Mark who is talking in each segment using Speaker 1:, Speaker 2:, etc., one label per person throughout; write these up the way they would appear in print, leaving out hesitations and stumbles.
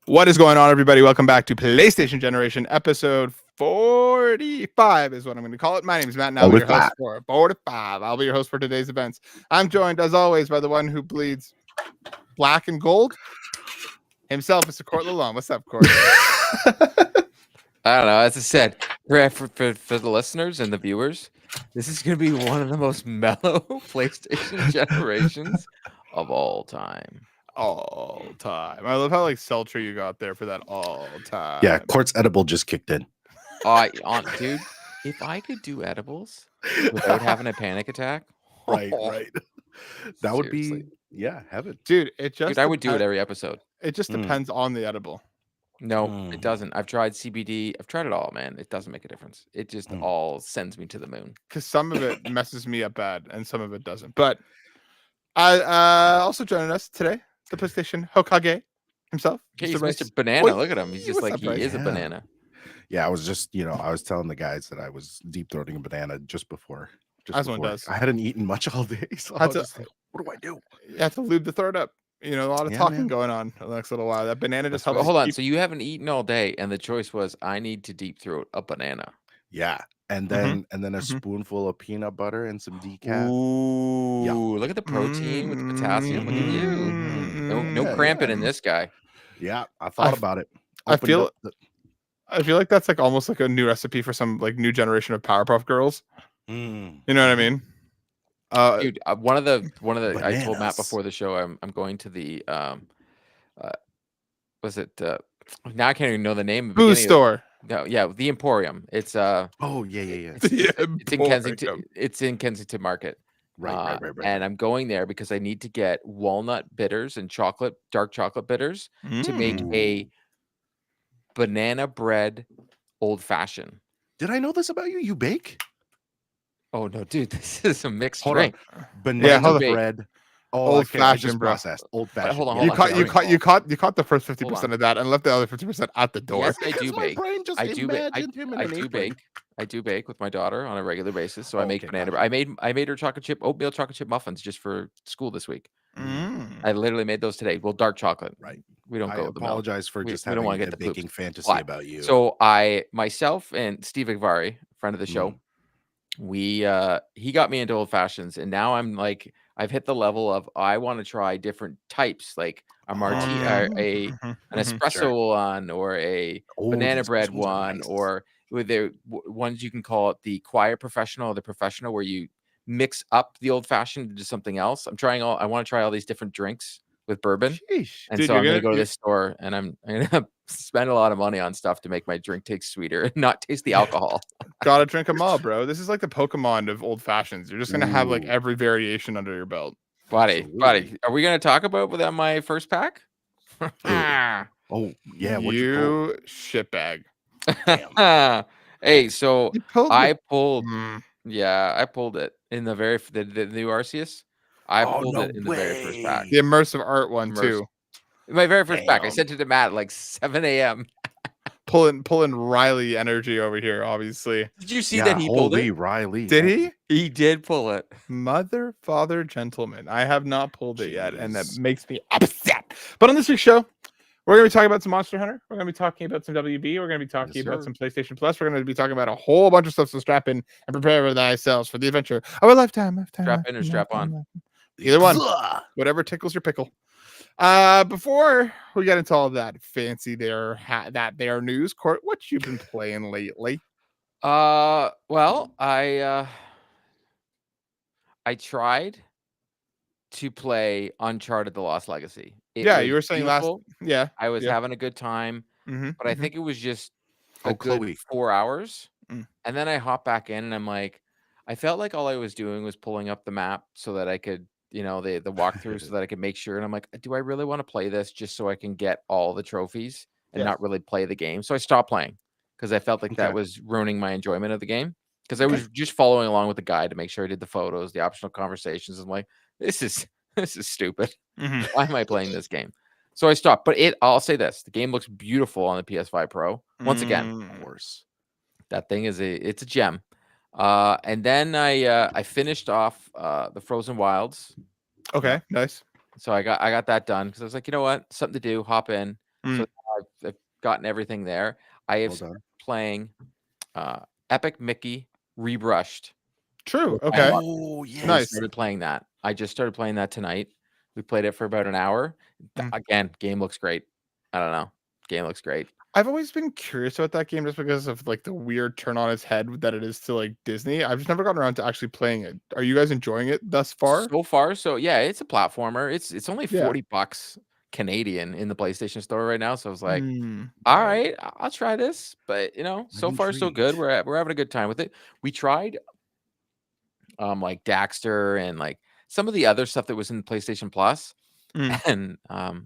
Speaker 1: What is going on, everybody? Welcome back to PlayStation Generation episode 45 is what I'm going to call it. My name is Matt, and I'll be your host for 45. I'll be your host for today's events. I'm joined, as always, by the one who bleeds black and gold. Himself, Mr. Court Lalone. What's up, Court?
Speaker 2: I don't know. As I said, for the listeners and the viewers, this is going to be one of the most mellow PlayStation generations of all time.
Speaker 1: All time. I love how sultry you got there for that all time.
Speaker 3: Yeah, Quartz Edible just kicked in.
Speaker 2: Dude, if I could do edibles without having a panic attack,
Speaker 3: Right. That would be,
Speaker 2: seriously.
Speaker 3: heaven.
Speaker 1: Dude,
Speaker 2: I would do it every episode.
Speaker 1: It just depends on the edible.
Speaker 2: No, it doesn't. I've tried CBD. I've tried it all, man. It doesn't make a difference. It just all sends me to the moon.
Speaker 1: Because some of it messes me up bad, and some of it doesn't. But also joining us today, the PlayStation Hokage himself.
Speaker 2: He's Mr. Banana. Look at him. He's just like he is a banana.
Speaker 3: Yeah, I was just, I was telling the guys that I was deep throating a banana just before.
Speaker 1: As one does.
Speaker 3: I hadn't eaten much all day, so I was just like, what do I do?
Speaker 1: You have to lube the throat up. A lot of talking going on the next little while. That banana just helps.
Speaker 2: Hold on. So you haven't eaten all day, and the choice was I need to deep throat a banana.
Speaker 3: Yeah, and then a spoonful of peanut butter and some decaf.
Speaker 2: Ooh, look at the protein with the potassium. Look at you. No cramping in this guy.
Speaker 3: Yeah, I thought about it.
Speaker 1: I feel like that's almost like a new recipe for some new generation of Powerpuff Girls. You know what I mean?
Speaker 2: Dude, one of the bananas. I told Matt before the show I'm going to the was it now I can't even know the name.
Speaker 1: Booze store.
Speaker 2: No, yeah, the Emporium. It's
Speaker 3: yeah.
Speaker 2: It's in Kensington. It's in Kensington Market.
Speaker 3: Right.
Speaker 2: And I'm going there because I need to get walnut bitters and dark chocolate bitters to make a banana bread old fashioned.
Speaker 3: Did I know this about you? You bake?
Speaker 2: Oh no, dude! This is a mixed drink.
Speaker 3: Banana bread. Oh,
Speaker 1: old fashioned
Speaker 3: processed. Old fashioned.
Speaker 2: Hold on.
Speaker 1: You caught the first 50% of that and left the other 50% at the door.
Speaker 2: Yes, I do bake. I do bake with my daughter on a regular basis. So I make banana bread. I made her oatmeal chocolate chip muffins just for school this week. I literally made those today. Well, dark chocolate.
Speaker 3: Right.
Speaker 2: We don't go with the milk.
Speaker 3: Apologize for just having a baking fantasy about you.
Speaker 2: So myself and Steve Igvari, friend of the show, he got me into old fashions, and now I'm like, I've hit the level of I want to try different types, like a martini, an espresso one, or a banana bread one, or with the ones you can call it the quiet professional or the professional, where you mix up the old fashioned into something else. I want to try all these different drinks with bourbon.
Speaker 1: Sheesh.
Speaker 2: And so I'm going to go to this store, and I'm going to spend a lot of money on stuff to make my drink taste sweeter and not taste the alcohol.
Speaker 1: Gotta drink them all, bro. This is like the Pokemon of old fashions. You're just going to have every variation under your belt.
Speaker 2: Buddy, are we going to talk about my first pack?
Speaker 3: Oh, yeah.
Speaker 1: You shitbag.
Speaker 2: Hey, so I pulled it in the new Arceus. I pulled it in the very first pack.
Speaker 1: The immersive art one too.
Speaker 2: My very first pack. I sent it to Matt at like 7 a.m.
Speaker 1: Pulling Riley energy over here, obviously.
Speaker 2: Did you see that he pulled it?
Speaker 3: Riley.
Speaker 1: Did he?
Speaker 2: He did pull it.
Speaker 1: Mother, father, gentleman. I have not pulled it yet, and that makes me upset. But on this week's show, we're going to be talking about some Monster Hunter. We're going to be talking about some WB. We're going to be talking about some PlayStation Plus. We're going to be talking about a whole bunch of stuff. So strap in and prepare thyself for the adventure of a lifetime.
Speaker 2: Strap in or strap on.
Speaker 1: Either one. Whatever tickles your pickle. Before we get into all of that fancy there news, Court, what you been playing lately?
Speaker 2: Well, I tried to play Uncharted: The Lost Legacy.
Speaker 1: You were saying beautiful.
Speaker 2: I was having a good time, but I think it was just a good 4 hours. And then I hopped back in, and I'm like, I felt like all I was doing was pulling up the map so that I could, the walkthrough, so that I could make sure. And I'm like, do I really want to play this just so I can get all the trophies and not really play the game? So I stopped playing because I felt like that was ruining my enjoyment of the game. Because I was just following along with the guide to make sure I did the photos, the optional conversations. I'm like, this is stupid. Why am I playing this game? So I stopped. But I'll say this: the game looks beautiful on the PS5 Pro. Once again, of course, that thing it's a gem. And then I finished off the Frozen Wilds.
Speaker 1: Okay, nice.
Speaker 2: So I got that done because I was like, you know what, something to do. Hop in. So I've gotten everything there. I have
Speaker 3: Well done.
Speaker 2: playing Epic Mickey Rebrushed.
Speaker 1: True. Okay.
Speaker 3: Oh, yeah.
Speaker 1: Nice.
Speaker 2: Started playing that. I just started playing that tonight. We played it for about an hour. Again, game looks great. I don't know. Game looks great.
Speaker 1: I've always been curious about that game just because of like the weird turn on its head that it is to like Disney. I've just never gotten around to actually playing it. Are you guys enjoying it thus far?
Speaker 2: So far, so yeah, it's a platformer. It's only
Speaker 1: Yeah.
Speaker 2: $40 Canadian in the PlayStation Store right now. So I was like,
Speaker 1: Mm.
Speaker 2: all right, I'll try this. But you know,
Speaker 3: I'm
Speaker 2: so far so good.
Speaker 3: intrigued.
Speaker 2: We're having a good time with it. We tried like Daxter and like some of the other stuff that was in PlayStation Plus. And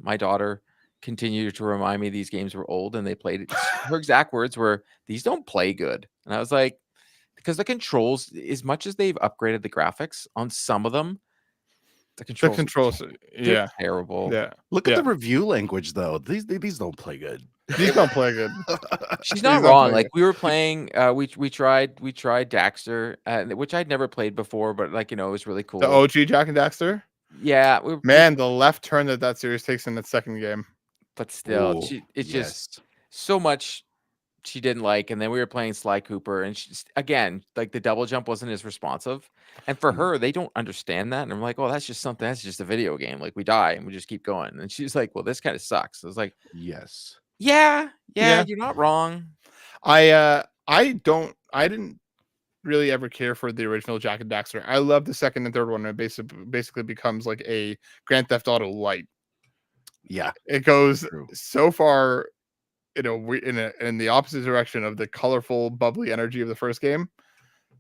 Speaker 2: my daughter continued to remind me these games were old and they played it. Her exact words were, "These don't play good." And I was like, because the controls, as much as they've upgraded the graphics on some of them, the
Speaker 1: The
Speaker 2: controls,
Speaker 1: controls,
Speaker 2: they're
Speaker 1: yeah,
Speaker 2: terrible.
Speaker 1: yeah.
Speaker 3: Look at the review language, though. These don't play good.
Speaker 1: These don't play good.
Speaker 2: She's
Speaker 1: These
Speaker 2: not
Speaker 1: don't
Speaker 2: wrong.
Speaker 1: play
Speaker 2: Like
Speaker 1: good.
Speaker 2: we were playing, we tried Daxter, which I'd never played before, but like it was really cool.
Speaker 1: The OG Jack and Daxter.
Speaker 2: Yeah,
Speaker 1: Man, the left turn that series takes in its second game.
Speaker 2: but still,
Speaker 3: Ooh,
Speaker 2: it's
Speaker 3: yes.
Speaker 2: just so much she didn't like. And then we were playing Sly Cooper, and again, like the double jump wasn't as responsive. And for her, they don't understand that. And I'm like, oh, that's just something. That's just a video game. Like we die and we just keep going. And she's like, well, this kind of sucks. I was like,
Speaker 3: Yes.
Speaker 2: yeah,
Speaker 1: Yeah.
Speaker 2: you're not wrong.
Speaker 1: I didn't really ever care for the original Jack and Daxter. I love the second and third one. It basically becomes like a Grand Theft Auto light.
Speaker 3: Yeah.
Speaker 1: It goes
Speaker 3: True.
Speaker 1: so far in the opposite direction of the colorful, bubbly energy of the first game.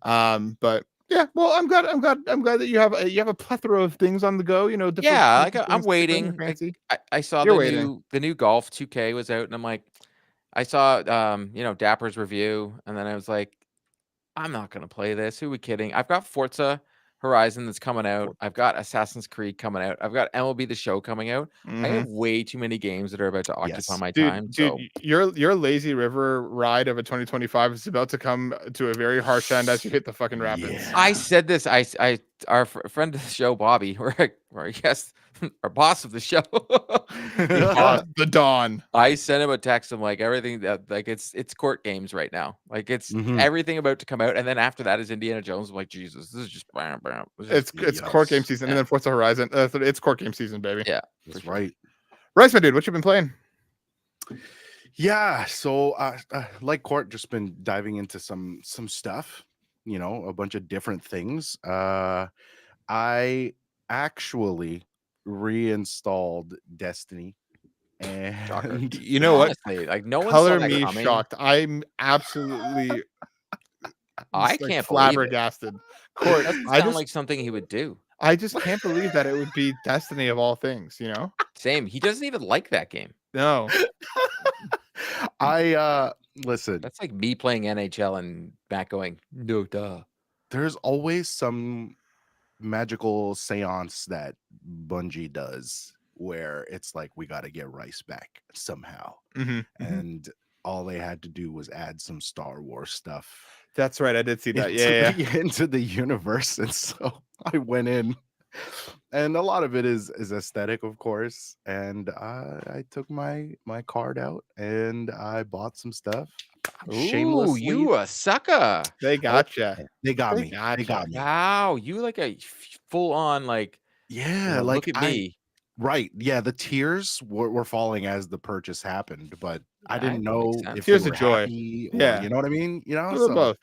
Speaker 1: But yeah, well, I'm glad that you have a plethora of things on the go. You know, different.
Speaker 2: Yeah, like
Speaker 1: different
Speaker 2: I'm
Speaker 1: things tickling your
Speaker 2: waiting. Like,
Speaker 1: fancy.
Speaker 2: I saw
Speaker 1: You're waiting.
Speaker 2: the new Golf 2K was out, and I'm like, I saw Dapper's review, and then I was like, I'm not gonna play this. Who are we kidding? I've got Forza Horizon that's coming out. I've got Assassin's Creed coming out. I've got MLB The Show coming out. I have way too many games that are about to occupy my time. So
Speaker 1: your lazy river ride of a 2025 is about to come to a very harsh end as you hit the fucking rapids.
Speaker 3: Yeah.
Speaker 2: I said this. Our friend of the show, Bobby, or I guess our boss of the show,
Speaker 1: the Dawn.
Speaker 2: I sent him a text. I'm like, everything that like it's court games right now. Like it's everything about to come out, and then after that is Indiana Jones. I'm like, Jesus, this is just
Speaker 1: it's court game season, and then Forza Horizon. It's court game season, baby.
Speaker 2: Yeah,
Speaker 3: that's right.
Speaker 1: Rice, my dude, what you been playing?
Speaker 3: Yeah, so like Court, just been diving into some stuff. You know, a bunch of different things. I actually reinstalled Destiny, and
Speaker 1: you know
Speaker 2: honestly,
Speaker 1: what?
Speaker 2: like no one
Speaker 1: Color
Speaker 2: saw that
Speaker 1: me
Speaker 2: coming.
Speaker 1: shocked. I'm absolutely.
Speaker 2: I can't flabbergasted.
Speaker 1: Court,
Speaker 2: I sound like something he would do.
Speaker 1: I just can't believe that it would be Destiny of all things. You know,
Speaker 2: same. He doesn't even like that game.
Speaker 1: No.
Speaker 3: I listen.
Speaker 2: That's like me playing NHL and Matt going, no, duh.
Speaker 3: There's always some magical seance that Bungie does where it's like, we got to get Rice back somehow. And all they had to do was add some Star Wars stuff.
Speaker 1: That's right. I did see that.
Speaker 3: Into the universe. And so I went in, and a lot of it is aesthetic, of course. And I took my card out and I bought some stuff.
Speaker 2: Shamelessly. You a sucker.
Speaker 1: They gotcha.
Speaker 3: They got me. They got me.
Speaker 2: Wow, you like a full on like.
Speaker 3: Yeah, like
Speaker 2: look at me.
Speaker 3: Right. Yeah, the tears were falling as the purchase happened, but I didn't know if
Speaker 1: tears
Speaker 3: they
Speaker 1: of
Speaker 3: were
Speaker 1: joy.
Speaker 3: happy or,
Speaker 1: Yeah,
Speaker 3: you know what I mean. You know,
Speaker 1: both.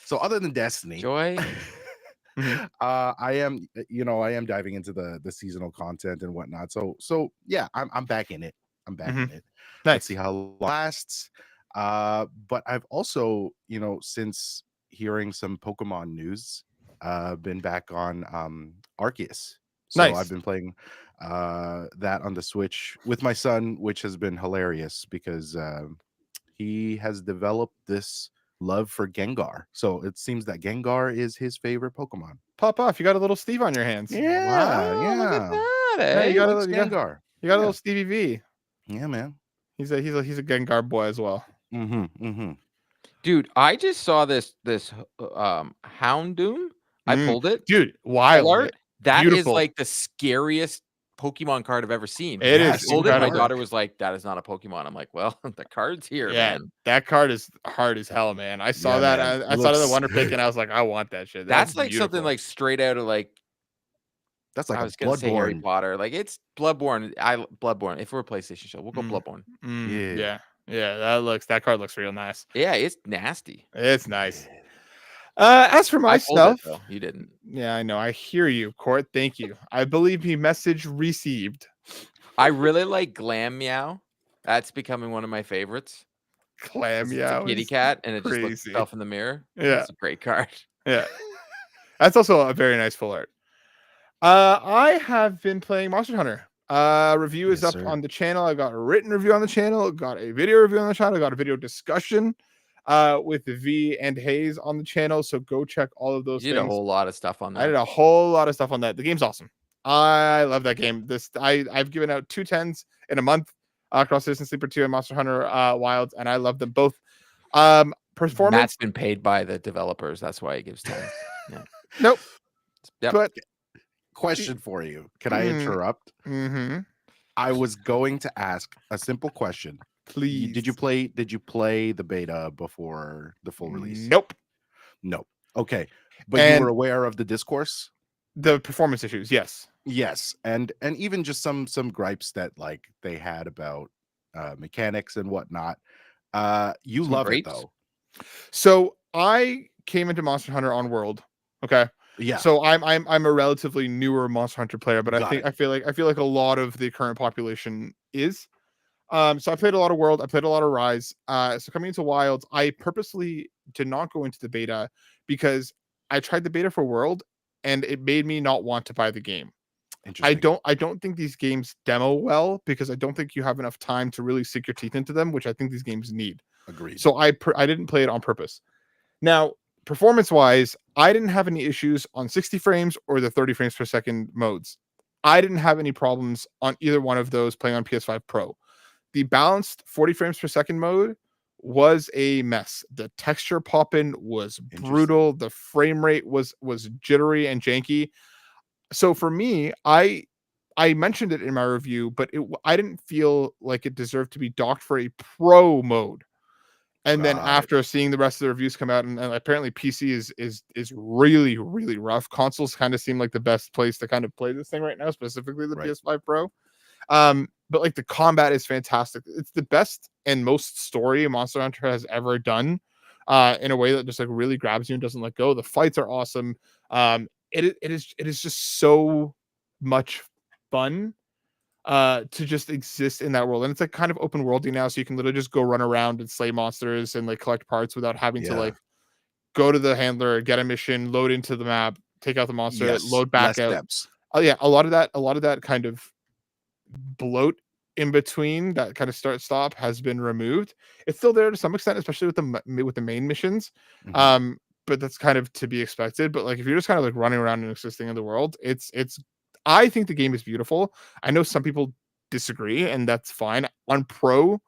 Speaker 3: So other than Destiny,
Speaker 2: joy.
Speaker 3: I am diving into the seasonal content and whatnot. So yeah, I'm back in it. I'm back in it.
Speaker 1: Nice.
Speaker 3: Let's see how long it lasts. But I've also, since hearing some Pokemon news, been back on Arceus. So I've been playing that on the Switch with my son, which has been hilarious because he has developed this love for Gengar. So it seems that Gengar is his favorite Pokemon.
Speaker 1: Pop off! You got a little Steve on your hands.
Speaker 3: Yeah,
Speaker 2: wow, look at that.
Speaker 1: Yeah, you got a
Speaker 3: Gengar.
Speaker 1: You got a little Stevie V.
Speaker 3: Yeah, man.
Speaker 1: He's a Gengar boy as well.
Speaker 2: Dude, I just saw this Houndoom. I pulled it.
Speaker 1: Dude, wild.
Speaker 2: That
Speaker 1: Beautiful.
Speaker 2: is like the scariest Pokemon card I've ever seen.
Speaker 1: It is
Speaker 2: My daughter was like, "That is not a Pokemon." I'm like, "Well, the card's here, man."
Speaker 1: That card is hard as hell, man. I saw that. I saw the Wonder Pick, and I was like, I want that shit.
Speaker 2: That's like beautiful. Something like straight out of like.
Speaker 3: That's like
Speaker 2: I was gonna say Harry Potter. Like it's Bloodborne. Bloodborne. If we're a PlayStation show, we'll go Bloodborne.
Speaker 1: That card looks real nice.
Speaker 2: Yeah, it's nasty.
Speaker 1: It's nice. As for myself,
Speaker 2: you didn't.
Speaker 1: Yeah, I know. I hear you, Court. Thank you. I believe he message received.
Speaker 2: I really like Glam Meow. That's becoming one of my favorites.
Speaker 1: Glam Meow,
Speaker 2: it's a kitty cat, and it just looks itself in the mirror.
Speaker 1: Yeah,
Speaker 2: it's a great card.
Speaker 1: Yeah, that's also a very nice full art. I have been playing Monster Hunter. Review is up on the channel. I got a written review on the channel. Got a video review on the channel. Got a video discussion with V and Hayes on the channel. So go check all of those things.
Speaker 2: You did a whole lot of stuff on that.
Speaker 1: I did a whole lot of stuff on that. The game's awesome. I love that game. I've given out 2 10s in a month across Citizen Sleeper 2 and Monster Hunter Wilds, and I love them both. Performance.
Speaker 2: Matt's been paid by the developers. That's why he gives 10s. Yeah.
Speaker 1: Nope.
Speaker 2: Yep.
Speaker 1: But
Speaker 3: question for you. Can I interrupt?
Speaker 1: Mm-hmm.
Speaker 3: I was going to ask a simple question.
Speaker 1: Please.
Speaker 3: Did you play the beta before the full release?
Speaker 1: Nope.
Speaker 3: Okay. But you were aware of the discourse?
Speaker 1: The performance issues, yes.
Speaker 3: Yes. And even just some gripes that like they had about mechanics and whatnot. You love it though.
Speaker 1: So I came into Monster Hunter on World. Okay.
Speaker 3: Yeah.
Speaker 1: So I'm a relatively newer Monster Hunter player, but I feel like a lot of the current population is. So I played a lot of World, I played a lot of Rise. So coming into Wilds, I purposely did not go into the beta because I tried the beta for World and it made me not want to buy the game. I don't think these games demo well because I don't think you have enough time to really sink your teeth into them, which I think these games need.
Speaker 3: Agreed.
Speaker 1: So I didn't play it on purpose. Now, performance-wise, I didn't have any issues on 60 frames or the 30 frames per second modes. I didn't have any problems on either one of those playing on PS5 Pro. The balanced 40 frames per second mode was a mess. The texture pop-in was brutal. The frame rate was jittery and janky. So for me, I mentioned it in my review, but I didn't feel like it deserved to be docked for a pro mode. And then after seeing the rest of the reviews come out, and apparently PC is really, really rough. Consoles kind of seem like the best place to kind of play this thing right now, specifically the PS5 Pro. But like the combat is fantastic. It's the best and most story Monster Hunter has ever done, in a way that just like really grabs you and doesn't let go. The fights are awesome. It is just so much fun to just exist in that world, and it's like kind of open worldy now, so you can literally just go run around and slay monsters and like collect parts without having to like go to the handler, get a mission, load into the map, take out the monster, load back out. Steps. Oh yeah, a lot of that kind of bloat in between, that kind of start stop, has been removed. It's still there to some extent, especially with the main missions. But that's kind of to be expected. But like if you're just kind of like running around and existing in the world, it's I think the game is beautiful. I know some people disagree, and that's fine. On Pro,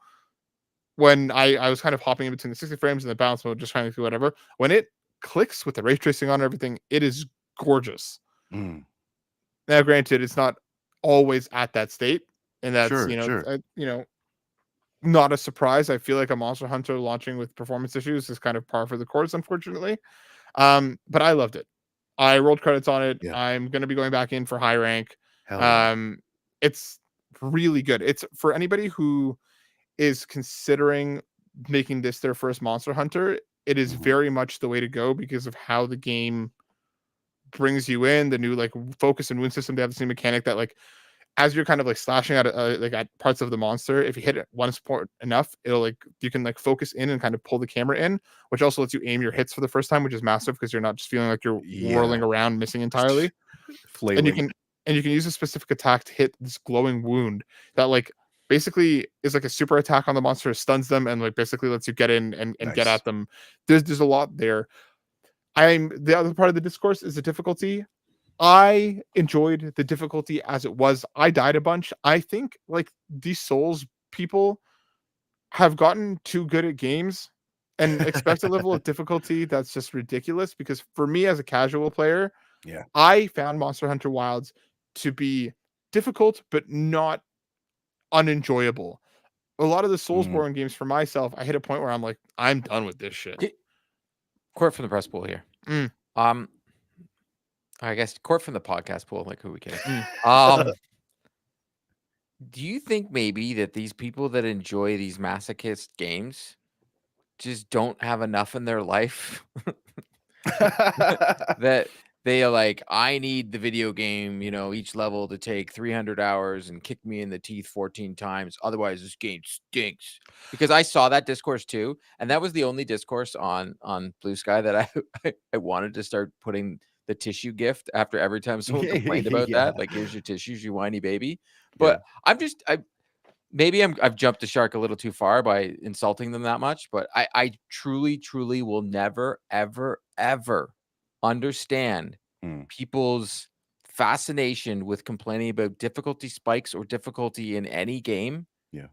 Speaker 1: when I was kind of hopping in between the 60 frames and the balance mode, just trying to do whatever, when it clicks with the ray tracing on and everything, it is gorgeous. Now, granted, it's not always at that state, and that's not a surprise. I feel like a Monster Hunter launching with performance issues is kind of par for the course, unfortunately. But I loved it. I rolled credits on it. Yeah. I'm going to be going back in for high rank. It's really good. It's for anybody who is considering making this their first Monster Hunter. It is very much the way to go because of how the game brings you in. The new like focus and wound system. They have this new mechanic that like, as you're kind of like slashing at like at parts of the monster, if you hit it one spot enough, it'll like you can like focus in and kind of pull the camera in, which also lets you aim your hits for the first time, which is massive because you're not just feeling like you're whirling around missing entirely. And you can use a specific attack to hit this glowing wound that like basically is like a super attack on the monster, stuns them, and like basically lets you get in and get at them. There's a lot there. The other part of the discourse is the difficulty. I enjoyed the difficulty as it was. I died a bunch. I think like these Souls people have gotten too good at games and expect a level of difficulty that's just ridiculous, because for me as a casual player, I found Monster Hunter Wilds to be difficult, but not unenjoyable. A lot of the Soulsborne games for myself, I hit a point where I'm like, I'm done with this shit.
Speaker 2: Court from the press pool here. I guess court from the podcast pool. Like, who are we kidding? Do you think maybe that these people that enjoy these masochist games just don't have enough in their life that they are like, I need the video game, each level to take 300 hours and kick me in the teeth 14 times. Otherwise, this game stinks. Because I saw that discourse too, and that was the only discourse on Bluesky that I wanted to start putting the tissue gift after every time someone complained about that. Like, here's your tissues, you whiny baby. But maybe I've jumped the shark a little too far by insulting them that much, but I truly, truly will never, ever, ever understand people's fascination with complaining about difficulty spikes or difficulty in any game.
Speaker 3: Yeah.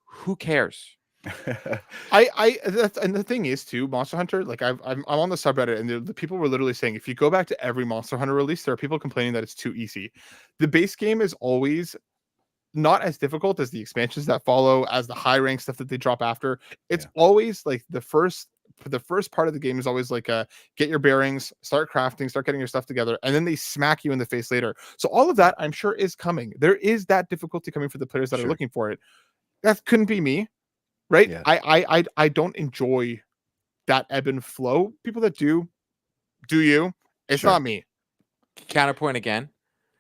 Speaker 2: Who cares?
Speaker 1: And the thing is too, Monster Hunter, like I'm on the subreddit, and the people were literally saying, if you go back to every Monster Hunter release, there are people complaining that it's too easy. The base game is always not as difficult as the expansions that follow, as the high rank stuff that they drop after. It's always like the first part of the game is always like get your bearings, start crafting, start getting your stuff together, and then they smack you in the face later. So all of that, I'm sure, is coming. There is that difficulty coming for the players that are looking for it. That couldn't be me, right? Yeah. I don't enjoy that ebb and flow. People that do you? It's not me.
Speaker 2: Counterpoint again.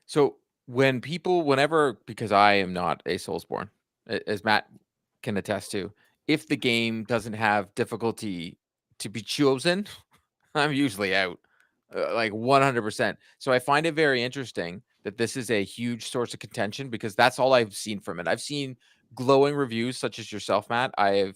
Speaker 2: So whenever, because I am not a Soulsborne, as Matt can attest to, if the game doesn't have difficulty to be chosen, I'm usually out, like 100%. So I find it very interesting that this is a huge source of contention, because that's all I've seen from it. I've seen glowing reviews such as yourself, Matt. I have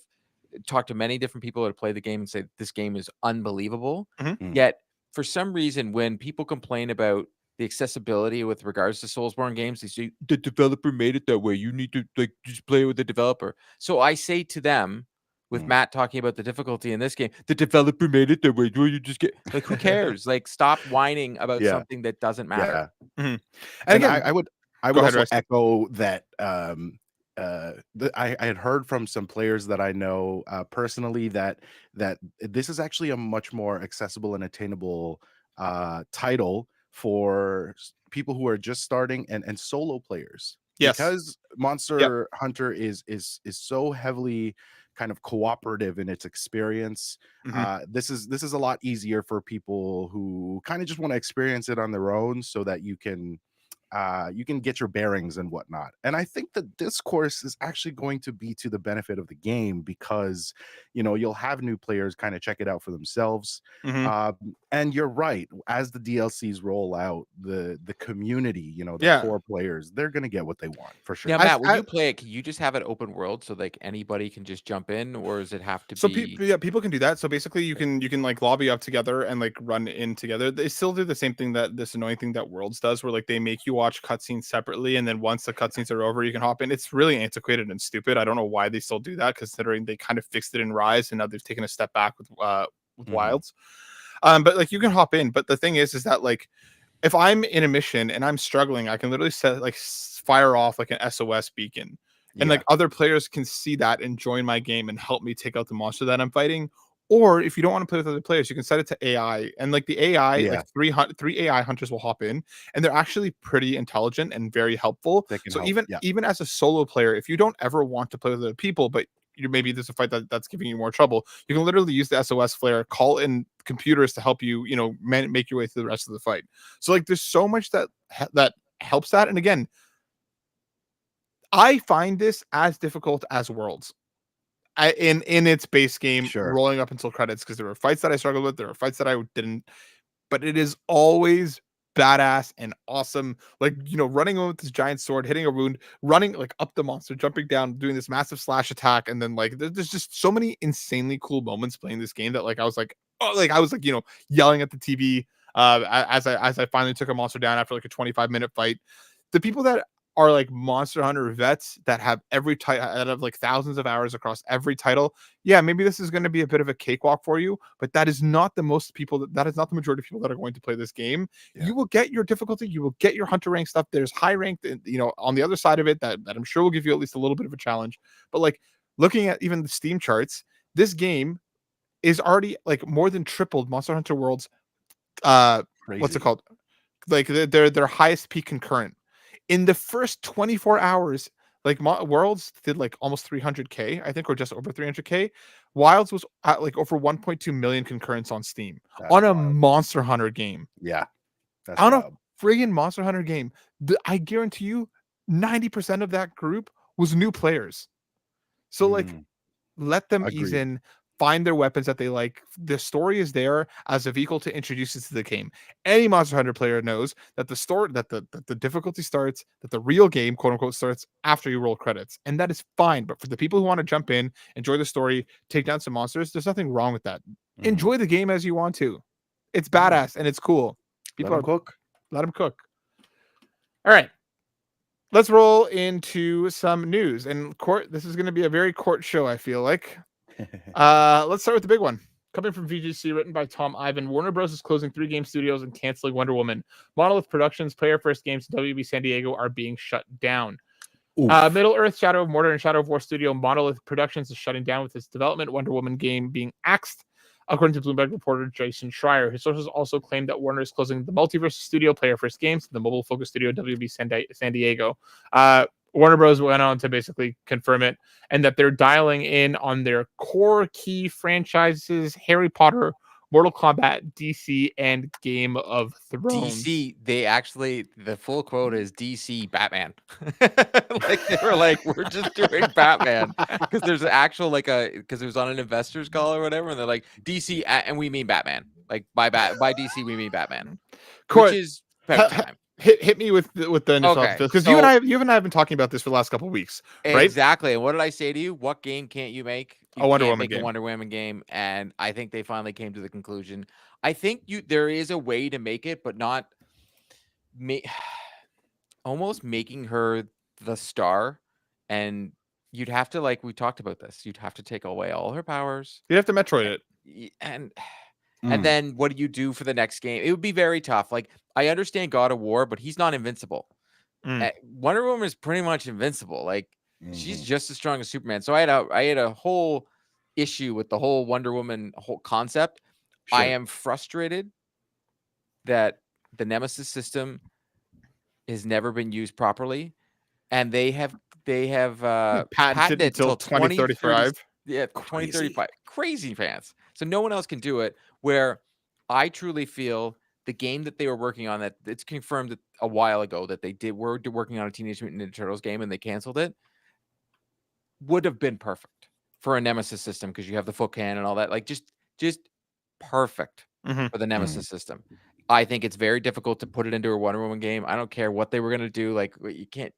Speaker 2: talked to many different people that have played the game and say this game is unbelievable. Yet, for some reason, when people complain about the accessibility with regards to Soulsborne games, they say the developer made it that way. You need to just play it with the developer. So I say to them, with Matt talking about the difficulty in this game, the developer made it that way. Do you just get like, who cares? Like, stop whining about something that doesn't matter.
Speaker 3: And again, I would also echo that. I had heard from some players that I know personally that this is actually a much more accessible and attainable title for people who are just starting and solo players. Because Monster Hunter is so heavily kind of cooperative in its experience. This is a lot easier for people who kind of just want to experience it on their own, so that you can get your bearings and whatnot. And I think the discourse is actually going to be to the benefit of the game, because you'll have new players kind of check it out for themselves. And you're right, as the DLCs roll out, the community, the core players, they're gonna get what they want for sure.
Speaker 2: Yeah, Matt, when you play it, can you just have it open world so like anybody can just jump in, or does it have to be?
Speaker 1: People can do that. So basically, you can like lobby up together and like run in together. They still do the same thing, that this annoying thing that Worlds does, where like they make you watch cutscenes separately, and then once the cutscenes are over, you can hop in. It's really antiquated and stupid. I don't know why they still do that, considering they kind of fixed it in Rise, and now they've taken a step back with Wilds. But like you can hop in. But the thing is that like if I'm in a mission and I'm struggling, I can literally fire off like an SOS beacon, and like other players can see that and join my game and help me take out the monster that I'm fighting. Or if you don't want to play with other players, you can set it to AI, and like the AI, like three AI hunters will hop in, and they're actually pretty intelligent and very helpful. So even as a solo player, if you don't ever want to play with other people, but maybe there's a fight that's giving you more trouble, you can literally use the SOS flare, call in computers to help you, make your way through the rest of the fight. So like there's so much that helps that. And again, I find this as difficult as Worlds. In its base game, rolling up until credits, because there were fights that I struggled with, there were fights that I didn't, but it is always badass and awesome. Like, running with this giant sword, hitting a wound, running like up the monster, jumping down, doing this massive slash attack, and then like there's just so many insanely cool moments playing this game that like I was like yelling at the TV as I finally took a monster down after like a 25-minute fight. The people that are like Monster Hunter vets that have every title, that have like thousands of hours across every title, yeah, maybe this is going to be a bit of a cakewalk for you, but that is not the most people, that is not the majority of people that are going to play this game. Yeah. You will get your difficulty, you will get your hunter rank stuff. There's high ranked, on the other side of it that I'm sure will give you at least a little bit of a challenge. But like looking at even the Steam charts, this game is already like more than tripled Monster Hunter World's what's it called? Like their highest peak concurrent. In the first 24 hours, like Worlds did like almost 300K, I think, or just over 300K. Wilds was at like over 1.2 million concurrents on Steam on a Monster Hunter game.
Speaker 3: Yeah.
Speaker 1: That's on wild. A friggin' Monster Hunter game. I guarantee you 90% of that group was new players. So like let them ease in, find their weapons that they like. The story is there as a vehicle to introduce it to the game. Any Monster Hunter player knows that the story, that the difficulty starts, that the real game, quote unquote, starts after you roll credits, and that is fine. But for the people who want to jump in, enjoy the story, take down some monsters, there's nothing wrong with that. Enjoy the game as you want to. It's badass and it's cool.
Speaker 3: People let
Speaker 1: them cook. All right. Let's roll into some news. And Court, this is going to be a very Court show, I feel like. Let's start with the big one. Coming from VGC, written by Tom Ivan, Warner Bros. Is closing 3 game studios and canceling Wonder Woman. Monolith Productions, Player First Games, WB San Diego are being shut down. Middle Earth, Shadow of Mordor, and Shadow of War studio Monolith Productions is shutting down with its development Wonder Woman game being axed, according to Bloomberg reporter Jason Schreier. His sources also claim that Warner is closing the Multiverse studio, Player First Games, and the mobile focus studio WB San Diego. Warner Bros. Went on to basically confirm it, and that they're dialing in on their core key franchises: Harry Potter, Mortal Kombat, DC, and Game of Thrones.
Speaker 2: DC, the full quote is DC Batman. Like they were like, we're just doing Batman because there's an actual because it was on an investors call or whatever, and they're like DC, and we mean Batman. Like by DC, we mean Batman, which is better time.
Speaker 1: Hit me with the NFL because you and I have been talking about this for the last couple of weeks, right?
Speaker 2: Exactly. And what did I say to you? What game can't you make?
Speaker 1: A Wonder
Speaker 2: Woman game, and I think they finally came to the conclusion. I think there is a way to make it, but not almost making her the star, and you'd have to, like we talked about this, you'd have to take away all her powers.
Speaker 1: You'd have to Metroid it,
Speaker 2: and then what do you do for the next game? It would be very tough. Like I understand God of War, but he's not invincible. Wonder Woman is pretty much invincible. Like she's just as strong as Superman. So I had a whole issue with the whole Wonder Woman whole concept. Sure. I am frustrated that the Nemesis system has never been used properly, and they have patented it until 2035. Yeah, 2035. Crazy fans. So no one else can do it. Where I truly feel the game that they were working on, that it's confirmed that a while ago that they were working on a Teenage Mutant Ninja Turtles game and they canceled it, would have been perfect for a Nemesis system because you have the foot can and all that. Like just perfect for the Nemesis system. I think it's very difficult to put it into a Wonder Woman game. I don't care what they were going to do. Like you can't.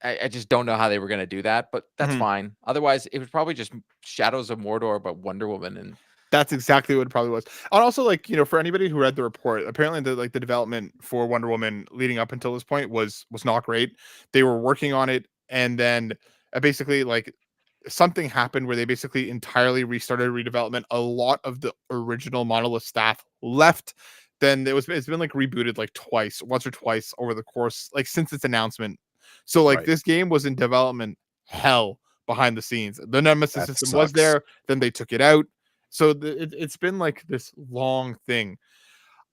Speaker 2: I just don't know how they were going to do that, but that's fine. Otherwise, it was probably just Shadows of Mordor, but Wonder Woman, and
Speaker 1: that's exactly what it probably was. And also, like, for anybody who read the report, apparently the development for Wonder Woman leading up until this point was not great. They were working on it, and then basically like something happened where they basically entirely restarted redevelopment. A lot of the original Monolith staff left. Then it's been like rebooted like once or twice over the course, like since its announcement. So like this game was in development hell behind the scenes. The Nemesis system was there, then they took it out. So it's been like this long thing.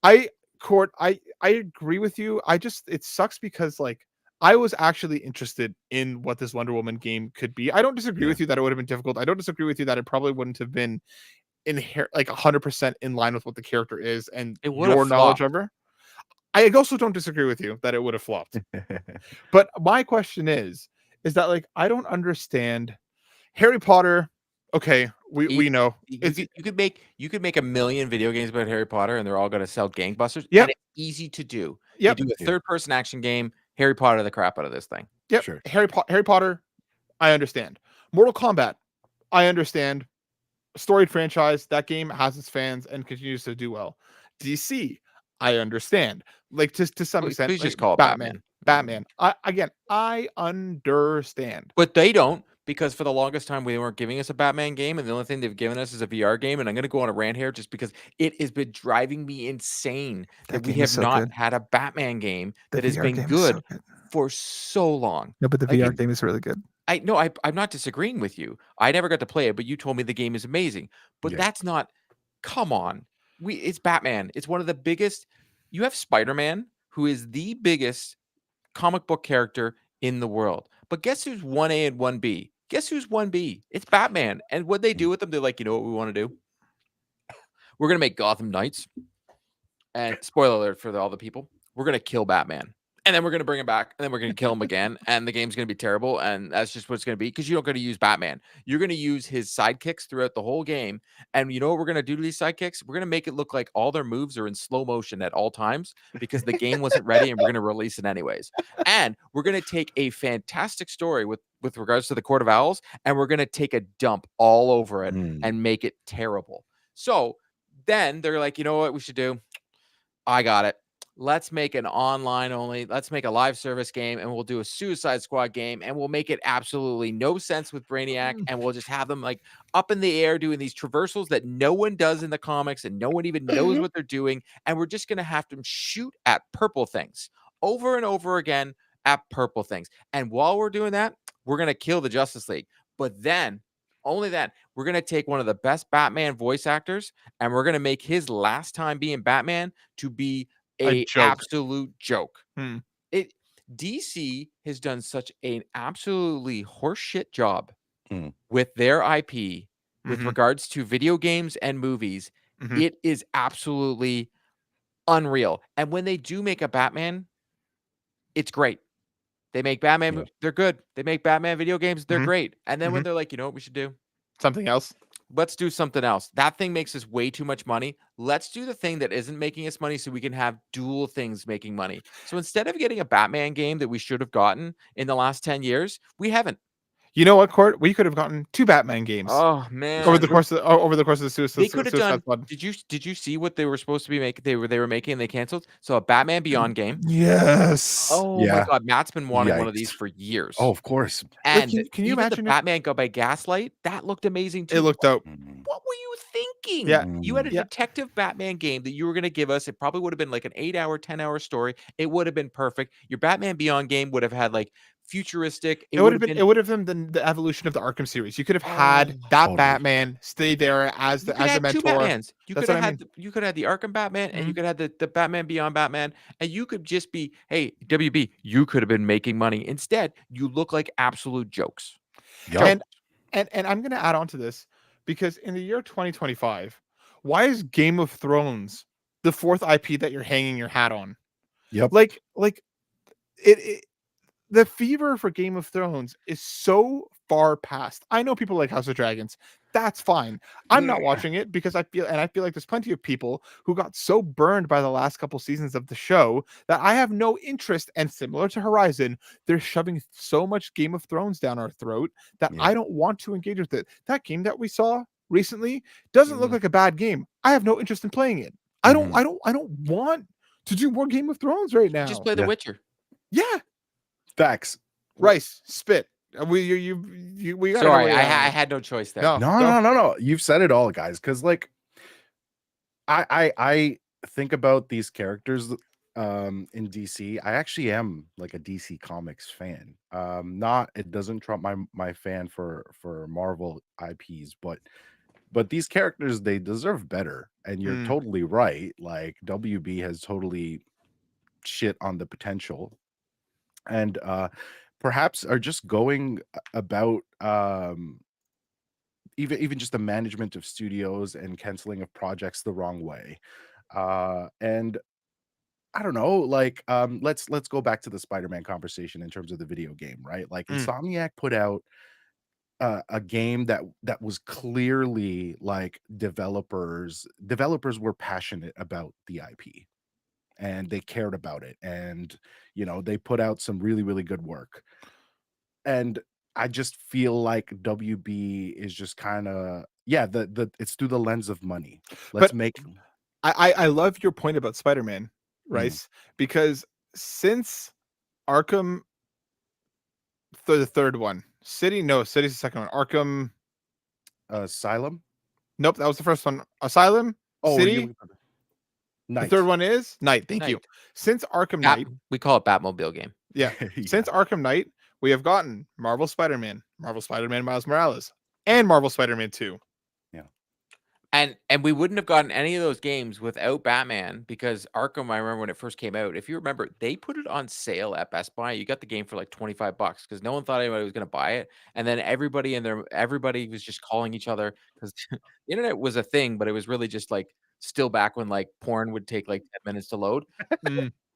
Speaker 1: I agree with you. It sucks because like I was actually interested in what this Wonder Woman game could be. I don't disagree with you that it would have been difficult. I don't disagree with you that it probably wouldn't have been like 100% in line with what the character is and your knowledge of her. I also don't disagree with you that it would have flopped. But my question is that like I don't understand Harry Potter. Okay, we know
Speaker 2: you could make a million video games about Harry Potter and they're all going to sell gangbusters.
Speaker 1: Yeah,
Speaker 2: and it's easy to do.
Speaker 1: Yep.
Speaker 2: You do a third-person action game. Harry Potter the crap out of this thing.
Speaker 1: Yep. Sure. Harry Potter, I understand. Mortal Kombat, I understand. Storied franchise, that game has its fans and continues to do well. DC, I understand. Like to some extent,
Speaker 2: please just call it
Speaker 1: Batman. Batman. I understand.
Speaker 2: But they don't, because for the longest time they weren't giving us a Batman game, and the only thing they've given us is a VR game. And I'm going to go on a rant here just because it has been driving me insane that we have not had a Batman game that has been good for so long.
Speaker 1: No, but the VR game is really good.
Speaker 2: I'm not disagreeing with you. I never got to play it, but you told me the game is amazing. But that's not. Come on, it's Batman. It's one of the biggest. You have Spider-Man, who is the biggest comic book character in the world. But guess who's 1A and 1B? Guess who's 1B? It's Batman. And what they do with them, they're like, you know what we want to do? We're going to make Gotham Knights. And spoiler alert for all the people, we're going to kill Batman. And then we're going to bring him back. And then we're going to kill him again. And the game's going to be terrible. And that's just what it's going to be, because you're not going to use Batman. You're going to use his sidekicks throughout the whole game. And you know what we're going to do to these sidekicks? We're going to make it look like all their moves are in slow motion at all times, because the game wasn't ready, and we're going to release it anyways. And we're going to take a fantastic story with regards to the Court of Owls, and we're going to take a dump all over it and make it terrible. So then they're like, you know what we should do? I got it. Let's make an online only. Let's make a live service game, and we'll do a Suicide Squad game, and we'll make it absolutely no sense with Brainiac, and we'll just have them like up in the air doing these traversals that no one does in the comics, and no one even knows what they're doing. And we're just going to have them shoot at purple things over and over again at purple things. And while we're doing that, we're going to kill the Justice League. But then, only then, we're going to take one of the best Batman voice actors, and we're going to make his last time being Batman to be a absolute joke. DC has done such an absolutely horseshit job with their IP with regards to video games and movies. It is absolutely unreal. And when they do make a Batman, it's great. They make Batman, they're good. They make Batman video games, they're great. And then when they're like, you know what we should do?
Speaker 1: Something else.
Speaker 2: Let's do something else. That thing makes us way too much money. Let's do the thing that isn't making us money, so we can have dual things making money. So instead of getting a Batman game that we should have gotten in the last 10 years, we haven't.
Speaker 1: You know what, Court? We could have gotten 2 Batman games.
Speaker 2: Oh man!
Speaker 1: Over the course of the Suicide
Speaker 2: they could have done. Squad. Did you see what they were supposed to be making? They were making, and they canceled. So a Batman Beyond game.
Speaker 1: Yes.
Speaker 2: Oh my God, Matt's been wanting one of these for years.
Speaker 3: Oh, of course.
Speaker 2: And can you imagine the Batman Go by Gaslight? That looked amazing too.
Speaker 1: It looked dope.
Speaker 2: What were you thinking?
Speaker 1: Yeah.
Speaker 2: You had a detective Batman game that you were going to give us. It probably would have been like an 8-hour, 10-hour story. It would have been perfect. Your Batman Beyond game would have had like futuristic.
Speaker 1: It would have been the evolution of the Arkham series. You could have had that Batman stay there as the mentor.
Speaker 2: 2 Batmans. You could have had the Arkham Batman, and you could have the Batman Beyond Batman, and you could just be, hey, WB, you could have been making money. Instead, you look like absolute jokes.
Speaker 1: Yep. And I'm going to add on to this, because in the year 2025, why is Game of Thrones the 4th IP that you're hanging your hat on?
Speaker 3: Yep.
Speaker 1: Like it the fever for Game of Thrones is so far past. I know people like House of Dragons. That's fine. I'm not watching it because I feel like there's plenty of people who got so burned by the last couple seasons of the show that I have no interest. And similar to Horizon, they're shoving so much Game of Thrones down our throat that I don't want to engage with it. That game that we saw recently doesn't look like a bad game. I have no interest in playing it. I don't want to do more Game of Thrones right now.
Speaker 2: Just play The Witcher.
Speaker 1: Yeah.
Speaker 3: Facts.
Speaker 1: Rice, spit. We got.
Speaker 2: Sorry, I had no choice there.
Speaker 3: No. You've said it all, guys. Because like, I think about these characters in DC. I actually am like a DC Comics fan. It doesn't trump my fan for Marvel IPs, but these characters, they deserve better. And you're totally right. Like WB has totally shit on the potential. And perhaps are just going about even just the management of studios and canceling of projects the wrong way. And I don't know, like let's go back to the Spider-Man conversation in terms of the video game, right? Like Insomniac put out a game that was clearly like developers were passionate about the IP. And they cared about it, and they put out some really, really good work. And I just feel like WB is just kind of it's through the lens of money.
Speaker 1: I love your point about Spider-Man, Rice, because since Arkham, the third one. City, no, City's the second one. Arkham,
Speaker 3: Asylum.
Speaker 1: Nope, that was the first one. Asylum, City. The third one is Knight. Thank you. Since Arkham Knight,
Speaker 2: we call it Batmobile game.
Speaker 1: Yeah. Since Arkham Knight, we have gotten Marvel Spider-Man, Marvel Spider-Man Miles Morales, and Marvel Spider-Man 2.
Speaker 3: Yeah.
Speaker 2: And we wouldn't have gotten any of those games without Batman, because Arkham, I remember when it first came out, if you remember, they put it on sale at Best Buy. You got the game for like $25 because no one thought anybody was going to buy it. And then everybody was just calling each other, because the internet was a thing, but it was really just like still back when like porn would take like 10 minutes to load.